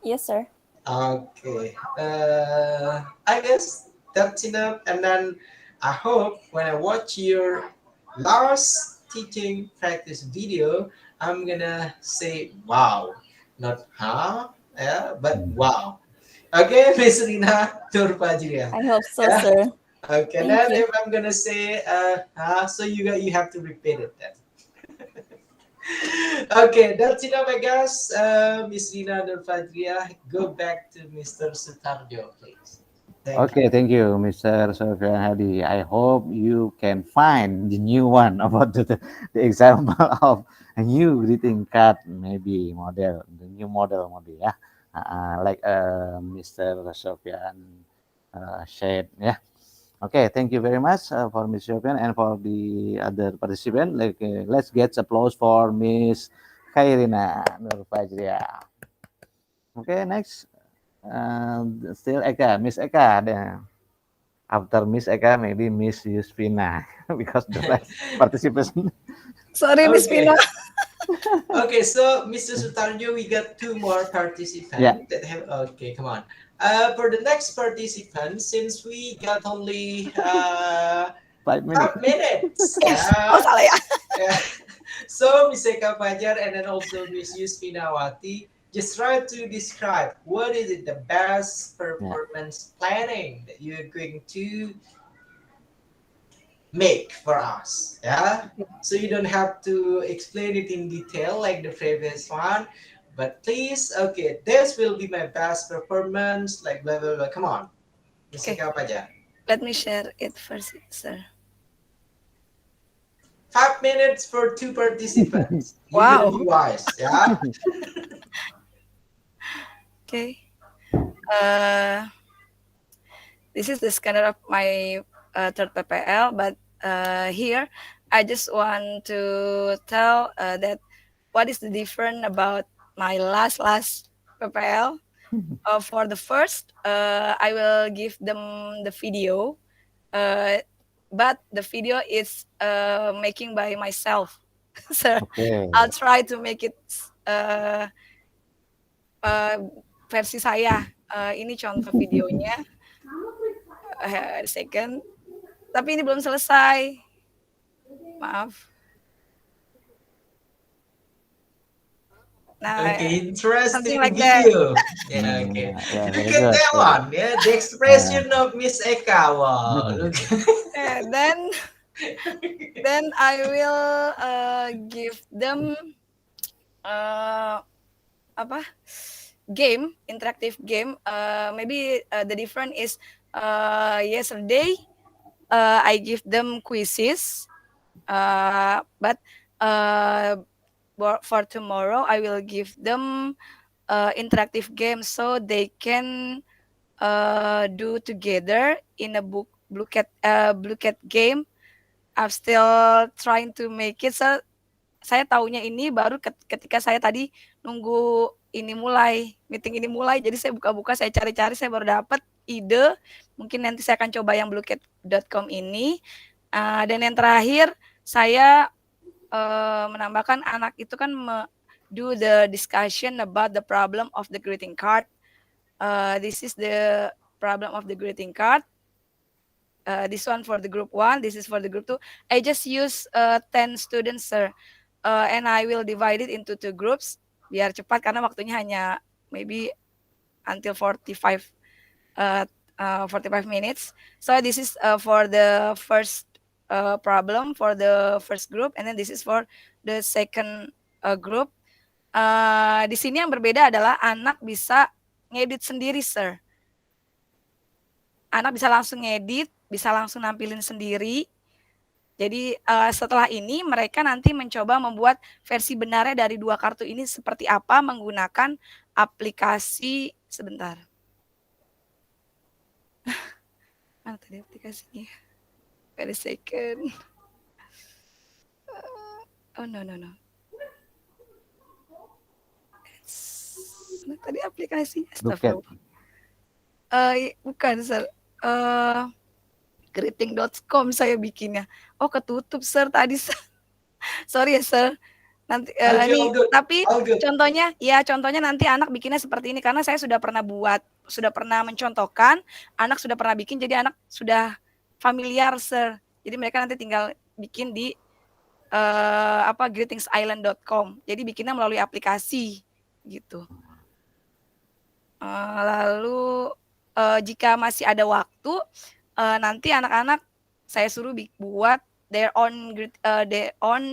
Yes, sir. Okay, I guess that's enough. And then I hope when I watch your last teaching practice video, I'm gonna say wow, not huh, yeah, but wow. Okay, Miss Rina Turpajria. I hope so, Yeah. sir. Okay, Thank then you. if I'm gonna say so you have to repeat it then. Okay, that's enough, I guess. Miss Rina Nurfadria, go back to Mr. Sutarjo, please. Thank you. Okay, thank you, Mr. Sofian Hadi. I hope you can find the new one about the example of a new greeting card, maybe model, the new model, yeah, like Mr. Sofian said, yeah. Okay, thank you very much for Miss Sofian and for the other participant. Like, let's get applause for Miss Khairina Nur Fajria. Okay, next. Still Eka, Miss Eka. After Miss Eka, maybe Miss Yuspina because the last participant. Sorry, Miss Okay. Pina. Okay, so Mr. Sutarjo, we got two more participants Yeah. that have. Okay, come on. For the next participant, since we got only 5 minutes. 5 minutes, Oh, salah ya. yeah. So Miss Eka Fajar and then also Miss Yuspina Wati, just try to describe what is it the best performance planning that you're going to make for us. Yeah. So you don't have to explain it in detail like the previous one. But please, okay, this will be my best performance, like blah blah blah. Come on. Okay, Musik apa aja? let me share it first, sir. 5 minutes for two participants. You gotta Wow. be wise, yeah. Okay. Uh, this is the scanner of my third PPL, but here I just want to tell that what is the different about my last PPL. For the first, I will give them the video, uh, but the video is making by myself. So Okay. I'll try to make it uh, uh, versi saya. Ini contoh videonya. Second, tapi ini belum selesai. Maaf. Nah, Okay, something interesting like that. video. Yeah, okay. Yeah, Look very at good. that one. Yeah, the expression of Miss Eka. Wow, look. Then I will give them apa game, interactive game. Maybe the difference is yesterday I give them quizzes, but for tomorrow I will give them interactive games so they can do together in a blue cat game. I'm still trying to make it. So saya taunya ini baru ketika saya tadi nunggu ini mulai, meeting ini mulai, jadi saya buka-buka, saya cari-cari, saya baru dapat ide. Mungkin nanti saya akan coba yang bluecat.com ini. Dan yang terakhir, saya menambahkan anak itu kan do the discussion about the problem of the greeting card. This is the problem of the greeting card. This one for the group 1, this is for the group 2. I just use 10 students, sir. And I will divide it into 2 groups biar cepat karena waktunya hanya maybe until 45 minutes. So this is for the first problem for the first group, and then this is for the second group. Di sini yang berbeda adalah anak bisa ngedit sendiri, sir. Anak bisa langsung ngedit, bisa langsung nampilin sendiri. Jadi setelah ini mereka nanti mencoba membuat versi benarnya dari 2 kartu ini seperti apa menggunakan aplikasi sebentar. Mana tadi aplikasinya? Wait a second. Oh no. Mana tadi aplikasinya? Bukan, sir. Greeting.com saya bikinnya. Oh, ketutup, sir, tadi. Sorry ya, sir. Nanti ini tapi contohnya nanti anak bikinnya seperti ini karena saya sudah pernah mencontohkan, anak sudah pernah bikin jadi anak sudah familiar, sir. Jadi mereka nanti tinggal bikin di greetingsisland.com. Jadi bikinnya melalui aplikasi gitu. Lalu jika masih ada waktu nanti anak-anak saya suruh buat their own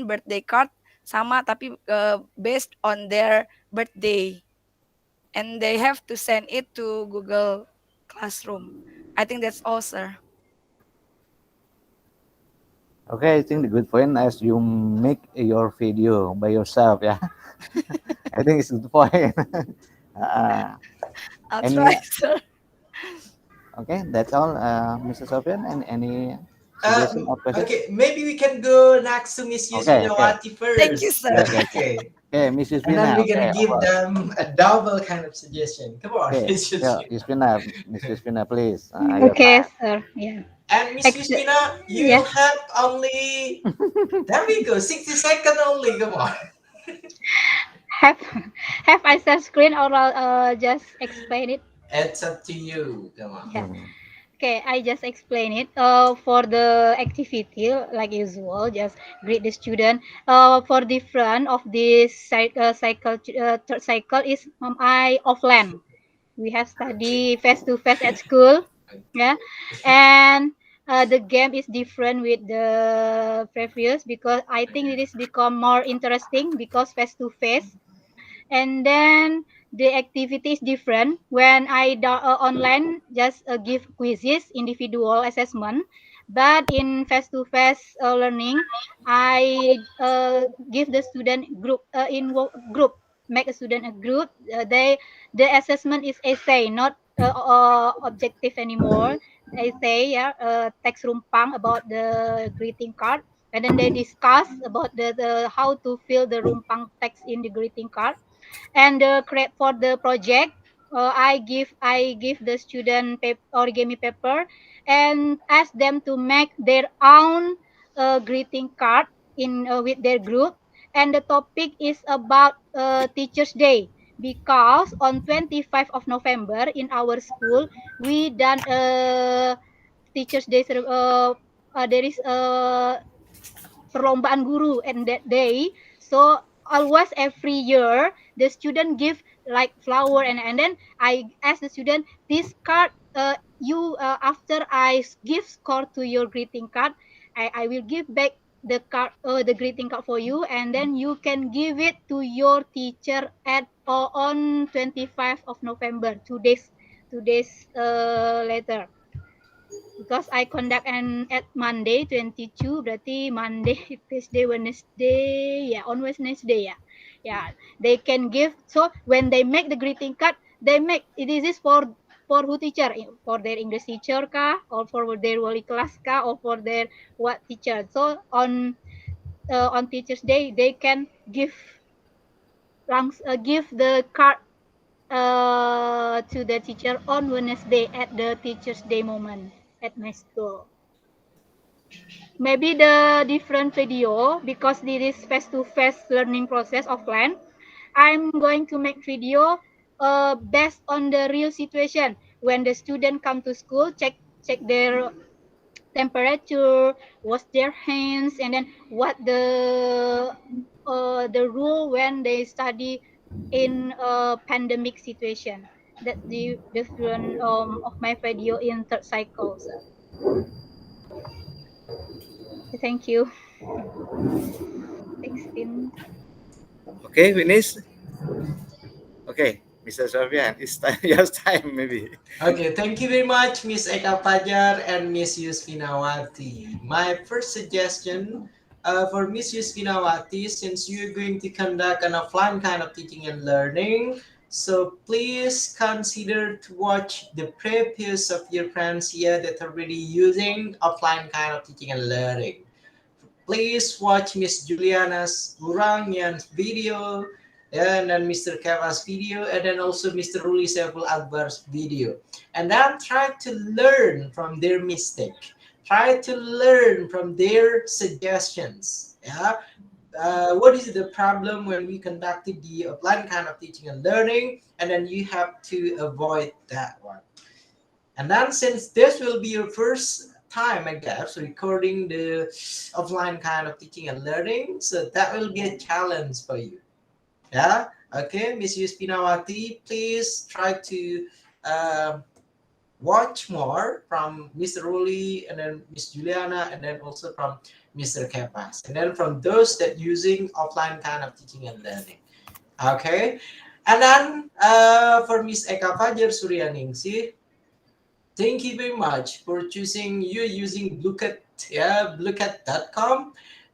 birthday card sama tapi based on their birthday, and they have to send it to Google Classroom. I think that's all, sir. Okay, I think the good point as you make your video by yourself, yeah. I think it's the point. I'll try, sir. Okay, that's all, Mr. Sofian. And any suggestion or question? Okay, maybe we can go next to Miss Yusminawati first. Thank you, sir. Okay. Okay, Miss Yusmina. And then we're gonna give them a double kind of suggestion. Come on, Miss Yusmina. Miss Yusmina, please. Okay, sir. Yeah. And Miss Yusmina, you have only. There we go. 60 seconds only. Come on. Have I share screen or just explain it? It's up to you. Come on. Yeah. Okay, I just explain it. For the activity, like usual, just greet the student. For different of this cycle, third cycle is I offline. We have study face to face at school. Yeah, and the game is different with the previous, because I think it is become more interesting because face to face. And then the activity is different. When online, just give quizzes, individual assessment. But in face to face learning, I give the student group, group, make a student a group. The assessment is essay, not objective anymore. Essay, yeah, text rumpang about the greeting card, and then they discuss about the how to fill the rumpang text in the greeting card. And create for the project, I give the student origami paper and ask them to make their own greeting card in with their group. And the topic is about Teachers Day, because on 25th of November in our school we done Teachers Day. There is perlombaan guru and that day. So always every year the student give like flower, and then I ask the student, this card, you after give score to your greeting card, I will give back the card, the greeting card for you, and then you can give it to your teacher at on 25th of November, 2 days later. Because I conduct an at Monday 22, berarti Monday, Tuesday, Wednesday, yeah, on Wednesday, yeah. Yeah, they can give. So when they make the greeting card, they make it is for who teacher? For their English teacher kah, or for their wali kelas kah, or for their what teacher. So on Teachers Day, they can give the card to the teacher on Wednesday at the Teachers Day moment at my school. Maybe the different video, because this is face-to-face learning process offline. I'm going to make video based on the real situation when the student come to school, check their temperature, wash their hands, and then what the rule when they study in a pandemic situation. That's the different of my video in third cycle. So, thank you. 16. Okay, finish. Okay, Mr. Sofian, it's time, your time maybe. Okay, thank you very much, Miss Eka Pajar and Miss Yusfinawati. My first suggestion for Miss Yusfinawati, since you're going to conduct an offline kind of teaching and learning, so please consider to watch the previous of your friends here that are already using offline kind of teaching and learning. Please watch Miss Juliana's Urangyan's video, and then Mr. Keva's video, and then also Mr. Ruli Saiful Akbar's video. And then try to learn from their mistake. Try to learn from their suggestions. Yeah. What is the problem when we conducted the offline kind of teaching and learning? And then you have to avoid that one. And then since this will be your first time, I guess, recording the offline kind of teaching and learning, so that will be a challenge for you. Yeah. Okay, Miss Yuspinawati, please try to watch more from Mr. Roli, and then Miss Juliana, and then also from Mr. Kepas, and then from those that using offline kind of teaching and learning. Okay. And then for Miss Eka Fajar Suryaningsih, thank you very much for choosing you using bluecat.com,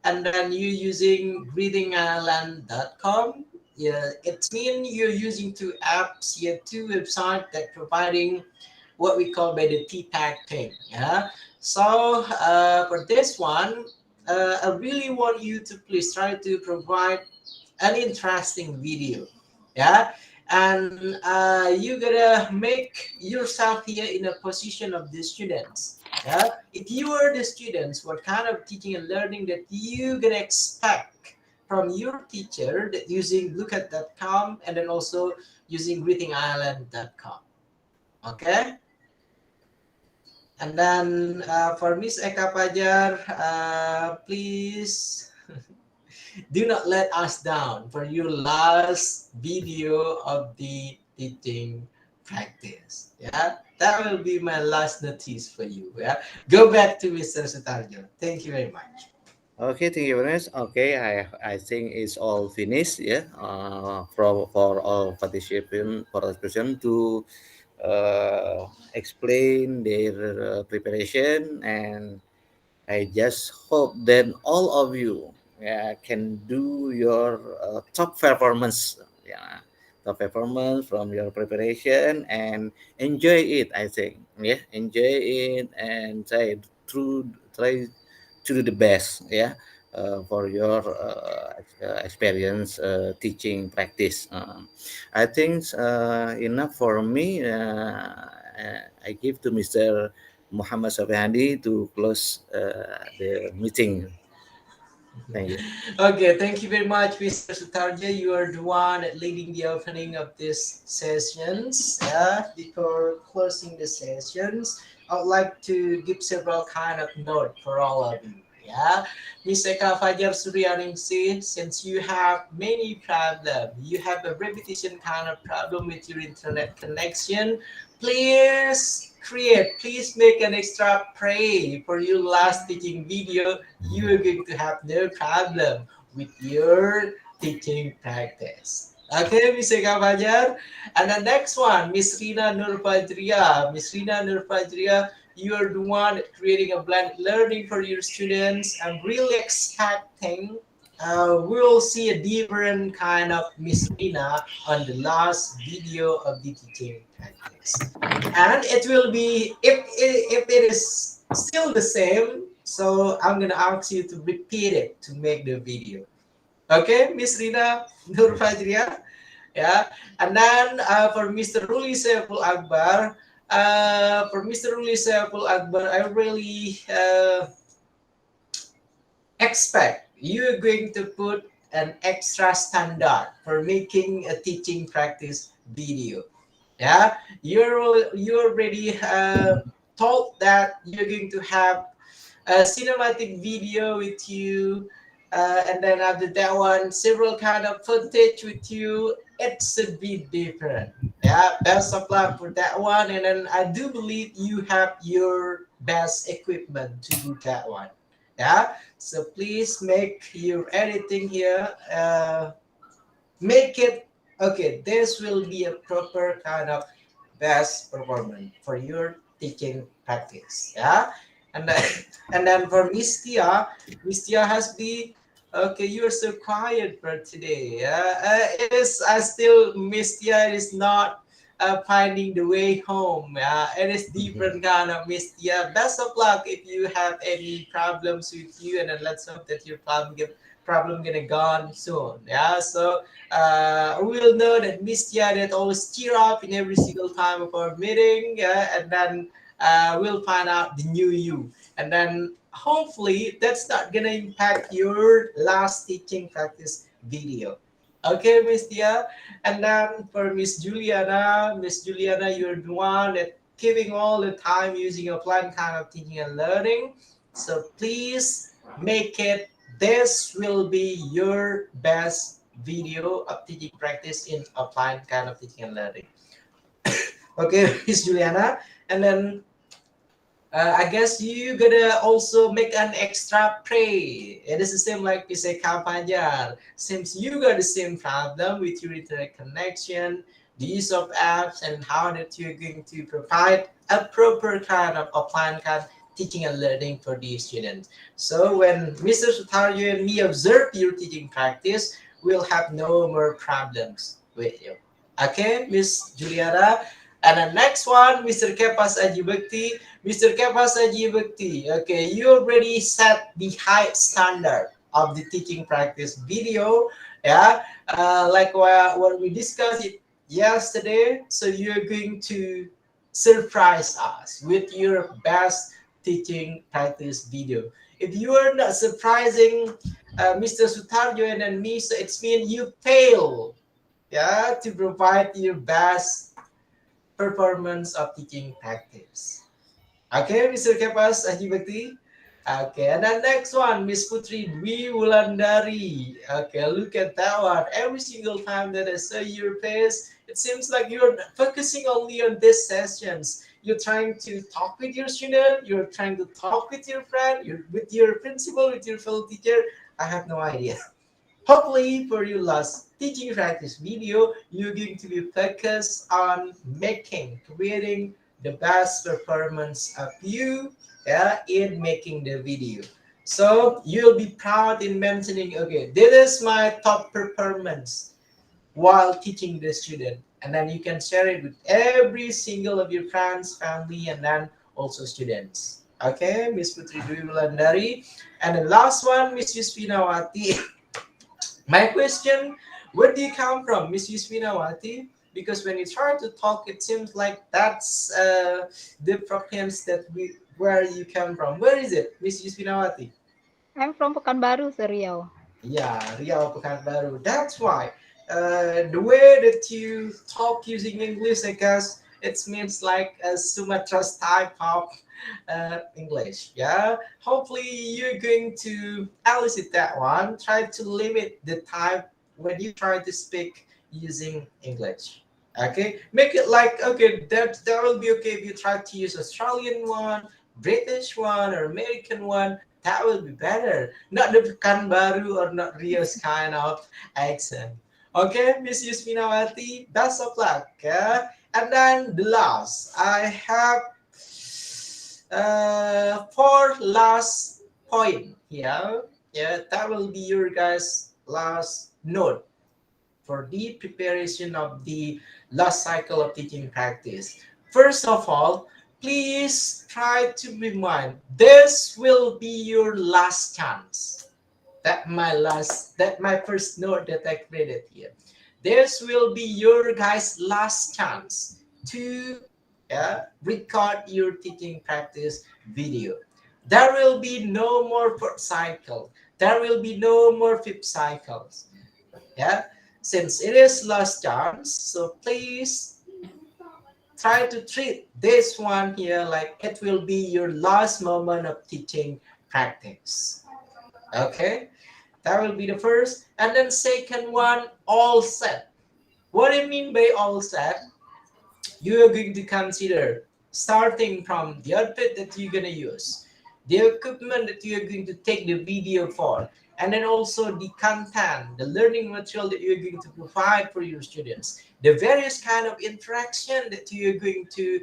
and then you using greetingisland.com. Yeah, it means you're using two apps, yeah, two websites that providing what we call by the T-tag thing. Yeah. So for this one, I really want you to please try to provide an interesting video. Yeah. And you gotta make yourself here in a position of the students. Yeah. If you are the students, what kind of teaching and learning that you gonna expect from your teacher that using bluecat.com, and then also using greetingisland.com. Okay. And then for Miss Eka Pajar, please do not let us down for your last video of the teaching practice. Yeah, that will be my last notice for you. Yeah, go back to Mr. Sutarjo. Thank you very much. Okay, thank you very much. Okay, I think it's all finished. Yeah, for all participant to explain their preparation, and I just hope that all of you, can do your top performance. Yeah, top performance from your preparation and enjoy it. I think, yeah, enjoy it and try to do the best. Yeah, for your experience teaching practice. I think enough for me. I give to Mr. Muhammad Hadi to close the meeting. Thank you. Okay, thank you very much, Mr. Sutarja. You are the one leading the opening of these sessions. Yeah, before closing the sessions, I would like to give several kind of note for all of you. Yeah, Ms. Eka Fajar Suryaningsih, since you have many problems, you have a repetition kind of problem with your internet connection, please make an extra pray for your last teaching video. You are going to have no problem with your teaching practice. Okay, Miss Eka Fajar. And the next one, Miss Rina Nurfajria. Miss Rina Nurfajria, you are the one creating a blended learning for your students. I'm really expecting we'll see a different kind of Miss Rina on the last video of the teaching practice. And it will be, if it is still the same, so I'm gonna ask you to repeat it to make the video. Okay, Miss Rina Nur Fajria. Yeah, and then for Mr. Ruli Saiful Akbar, I really expect you're going to put an extra standard for making a teaching practice video. Yeah, you already told that you're going to have a cinematic video with you, and then after that one, several kind of footage with you. It's a bit different. Yeah, best of luck for that one, and then I do believe you have your best equipment to do that one. Yeah, so please make your editing here. Make it okay. This will be a proper kind of best performance for your teaching practice. Yeah, and then, and then for Miss Tia has be okay. You're so quiet for today. It is. I still Miss Tia is not finding the way home. It is different kind of Miss Tia. Best of luck if you have any problems with you, and then let's hope that your problem gonna gone soon. Yeah, so we will know that Miss Tia that always cheer up in every single time of our meeting, and then we'll find out the new you, and then hopefully that's not gonna impact your last teaching practice video. Okay, Miss Tia, and then for Miss Juliana, you're the one that giving all the time using a plan kind of teaching and learning. So please make it. This will be your best video of teaching practice in applied kind of teaching and learning. Okay, Miss Juliana, and then I guess you gonna also make an extra pray. It is the same like we say Kampajar. Since you got the same problem with your internet connection, the use of apps, and how that you're going to provide a proper kind of applied kind teaching and learning for the students. So when Mr. Sutarjo and me observe your teaching practice, we'll have no more problems with you. Okay, Miss Juliana. And the next one, Mr. Kepas Ajibakti. Mr. Kepas Ajibakti, okay, you already set the high standard of the teaching practice video. Yeah, like what we discussed it yesterday. So you're going to surprise us with your best teaching practice video. If you are not surprising Mr. Sutarjo and then me, so it's mean you fail, yeah, to provide your best performance of teaching practice. Okay, Mr. Kepas Ajibakti. Okay, and then next one, Miss Putri Dwi Wulandari. Okay, look at that one. Every single time that I saw your face, It seems like you're focusing only on these sessions. You're trying to talk with your student, you're trying to talk with your friend, you're with your principal, with your fellow teacher. I have no idea. Hopefully, for your last teaching practice video, you're going to be focused on creating the best performance of you, yeah, in making the video. So you'll be proud in mentioning, okay, this is my top performance while teaching the student. And then you can share it with every single of your friends, family, and then also students. Okay, Miss Putri Dwi Wulandari. And the last one, Miss Yusfinawati. My question, where do you come from, Miss Yusfinawati? Because when you try to talk, it seems like that's the province that we where you come from. Where is it, Miss Yusfinawati? I'm from Pekanbaru, Sir Riau. Yeah, Riau Pekanbaru. That's why the way that you talk using English, I guess it means like a Sumatra's type of English. Yeah. Hopefully, you're going to elicit that one. Try to limit the time when you try to speak using English. Okay. Make it like okay. That will be okay if you try to use Australian one, British one, or American one. That will be better. Not the Pekanbaru or not Rio's kind of accent. Okay, Miss Yusminawati, best of luck. Yeah? And then the last, I have four last point here. Yeah, that will be your guys' last note for the preparation of the last cycle of teaching practice. First of all, please try to remind this will be your last chance. That my first note that I created here. This will be your guys' last chance to record your teaching practice video. There will be no more fourth cycle. There will be no more fifth cycles. Yeah, since it is last chance, so please try to treat this one here like it will be your last moment of teaching practice. Okay, that will be the first. And then second one, all set. What do you mean by all set? You are going to consider starting from the outfit that you're going to use, the equipment that you're going to take the video for, and then also the content, the learning material that you're going to provide for your students, the various kind of interaction that you're going to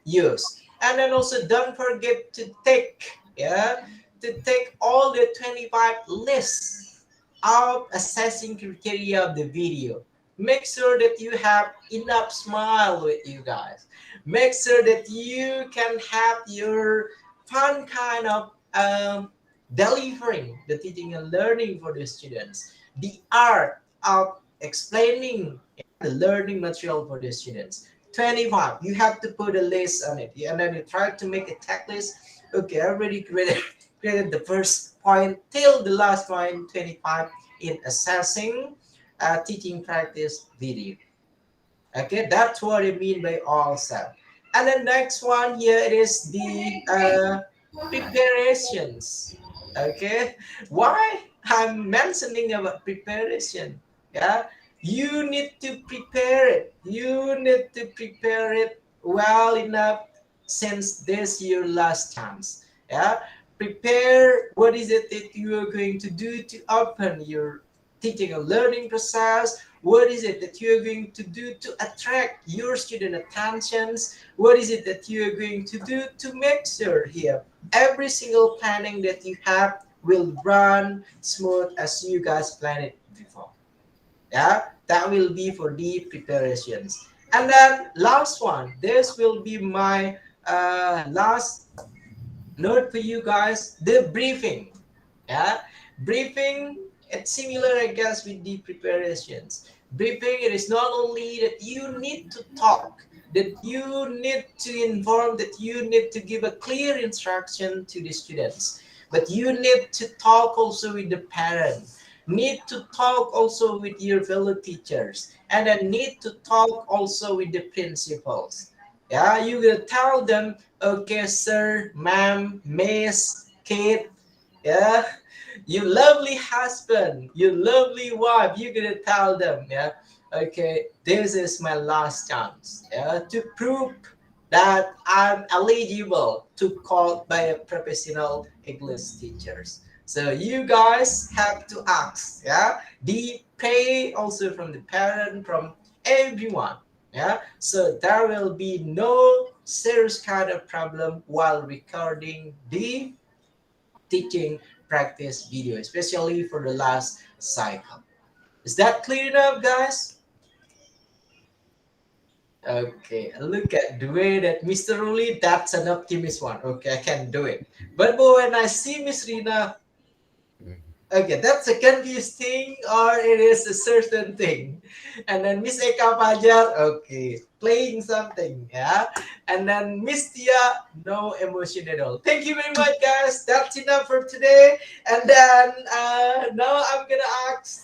use. And then also don't forget to take all the 25 lists of assessing criteria of the video. Make sure that you have enough smile with you guys. Make sure that you can have your fun kind of delivering the teaching and learning for the students. The art of explaining the learning material for the students. 25, you have to put a list on it. And then you try to make a checklist. Okay, I already created the first point till the last point, 25, in assessing teaching practice video. Okay, that's what I mean by all set. And the next one here it is the preparations. Okay, why I'm mentioning about preparation? Yeah, you need to prepare it. You need to prepare it well enough since this your last chance. Yeah, prepare what is it that you are going to do to open your teaching and learning process. What is it that you're going to do to attract your student attentions? What is it that you're going to do to make sure here every single planning that you have will run smooth as you guys planned it before? Yeah, that will be for the preparations. And then last one, this will be my last note for you guys, the briefing. Yeah, briefing, it's similar I guess with the preparations. Briefing, it is not only that you need to talk, that you need to inform, that you need to give a clear instruction to the students, but you need to talk also with the parent, need to talk also with your fellow teachers, and then need to talk also with the principals. Yeah, you will tell them, okay, sir, ma'am, miss, kid, yeah, you lovely husband, you lovely wife, you're gonna tell them, yeah, Okay, this is my last chance, yeah, to prove that I'm eligible to call by a professional English teachers. So you guys have to ask, yeah, the pay also from the parent, from everyone, yeah. So there will be no serious kind of problem while recording the teaching practice video, especially for the last cycle. Is that clear enough, guys? Okay, look at the way that Mr. Roli, that's an optimist one. Okay, I can do it. But when I see Miss Rina, okay, that's a confused thing or it is a certain thing. And then Miss Eka Pajar, okay, playing something, yeah. And then Miss Tia, no emotion at all. Thank you very much, guys. That's enough for today. And then now I'm gonna ask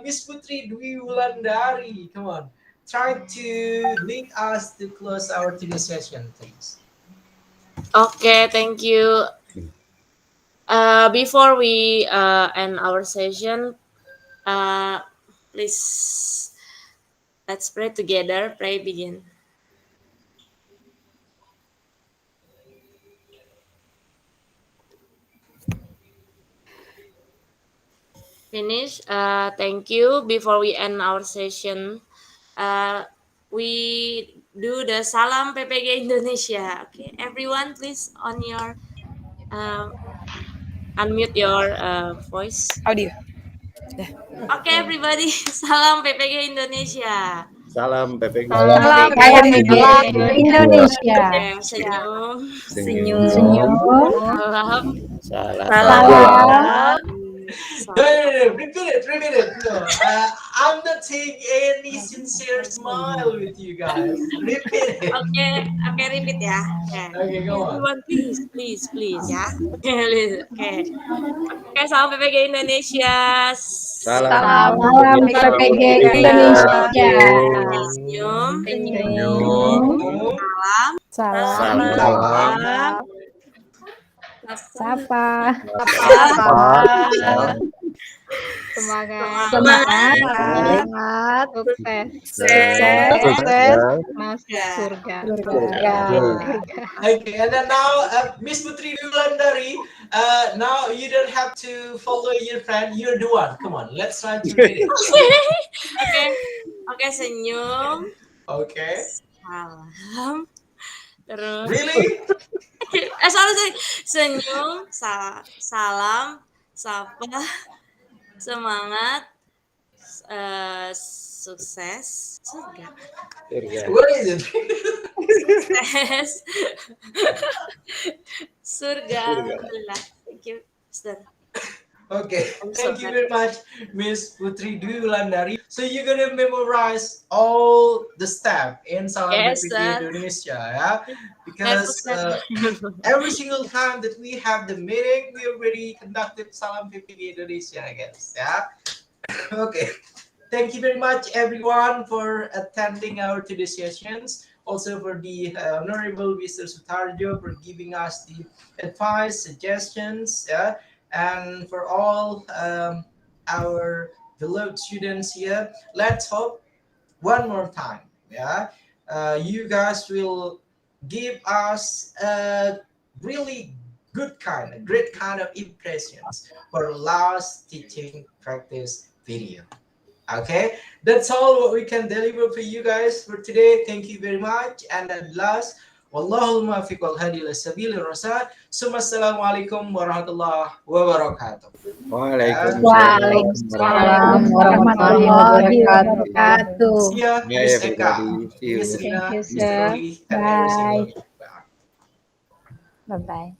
Miss Putri Dwi Wulandari. Come on, try to lead us to close our today's session, please. Okay, thank you. Before we end our session, uh, please let's pray together. Pray begin. Finish. Thank you. Before we end our session, we do the salam PPG Indonesia. Okay, everyone, please on your uh, unmute your voice. Audio. Okay, everybody, salam PPG Indonesia. Salam PPG Salam Indonesia. Salam PPG PPG Indonesia. Indonesia. Okay, senyum, Senyum. Senyum. salam, Salam. Salam. salam, No, salam. no, no, repeat it, repeat it. No, I'm not seeing any sincere smile with you guys. Repeat it. Okay, okay, repeat ya. Okay, Okay, go on. everyone, please, please, please, ya. Okay, oke, salam PPG Indonesia. Salam Salam Salam PPG PPG Indonesia. Indonesia. Oke, senyum, senyum. Senyum. Salam. Salam. salam, Sapa. Sapa. Semangat. Semangat. semangat, Semangat. Sukses. Sukses. Sukses. Masuk Ya. surga. Surga. Okay, and then now, Miss Putri Wulandari, now you don't have to follow your friend. You're the one. Come on, let's try to read it. Oke, oke, senyum, Okay. salam, terus, Really? sorry, senyum, salam, sapa, semangat, sukses, surga, What is it? sukses, surga, alhamdulillah. Thank you, Mister. Okay, I'm so thank you glad. very much, Miss Putri Dwi Wulandari. So you're gonna memorize all the steps in Salam Yes, PPG sir. Indonesia, yeah? Never Because said. every single time that we have the meeting, we already conducted Salam PPG Indonesia, I guess, yeah? Okay. Thank you very much, everyone, for attending our today's sessions. Also for the Honorable Mr. Sutarjo for giving us the advice, suggestions, yeah, and for all our beloved students here. Let's hope one more time, yeah, you guys will give us a really good kind, a great kind of impressions for last teaching practice video. Okay, that's all what we can deliver for you guys for today. Thank you very much. And at last, wallahul muwaffiq wal hadi ila sabilir rasyad. Assalamualaikum warahmatullahi wabarakatuh. Yeah. Waalaikumsalam warahmatullahi wabarakatuh. See ya, Bye Miss Eka, everybody. See you. Miss Thank Rina, you, Mr. sir. Roli, and every single. Bye bye.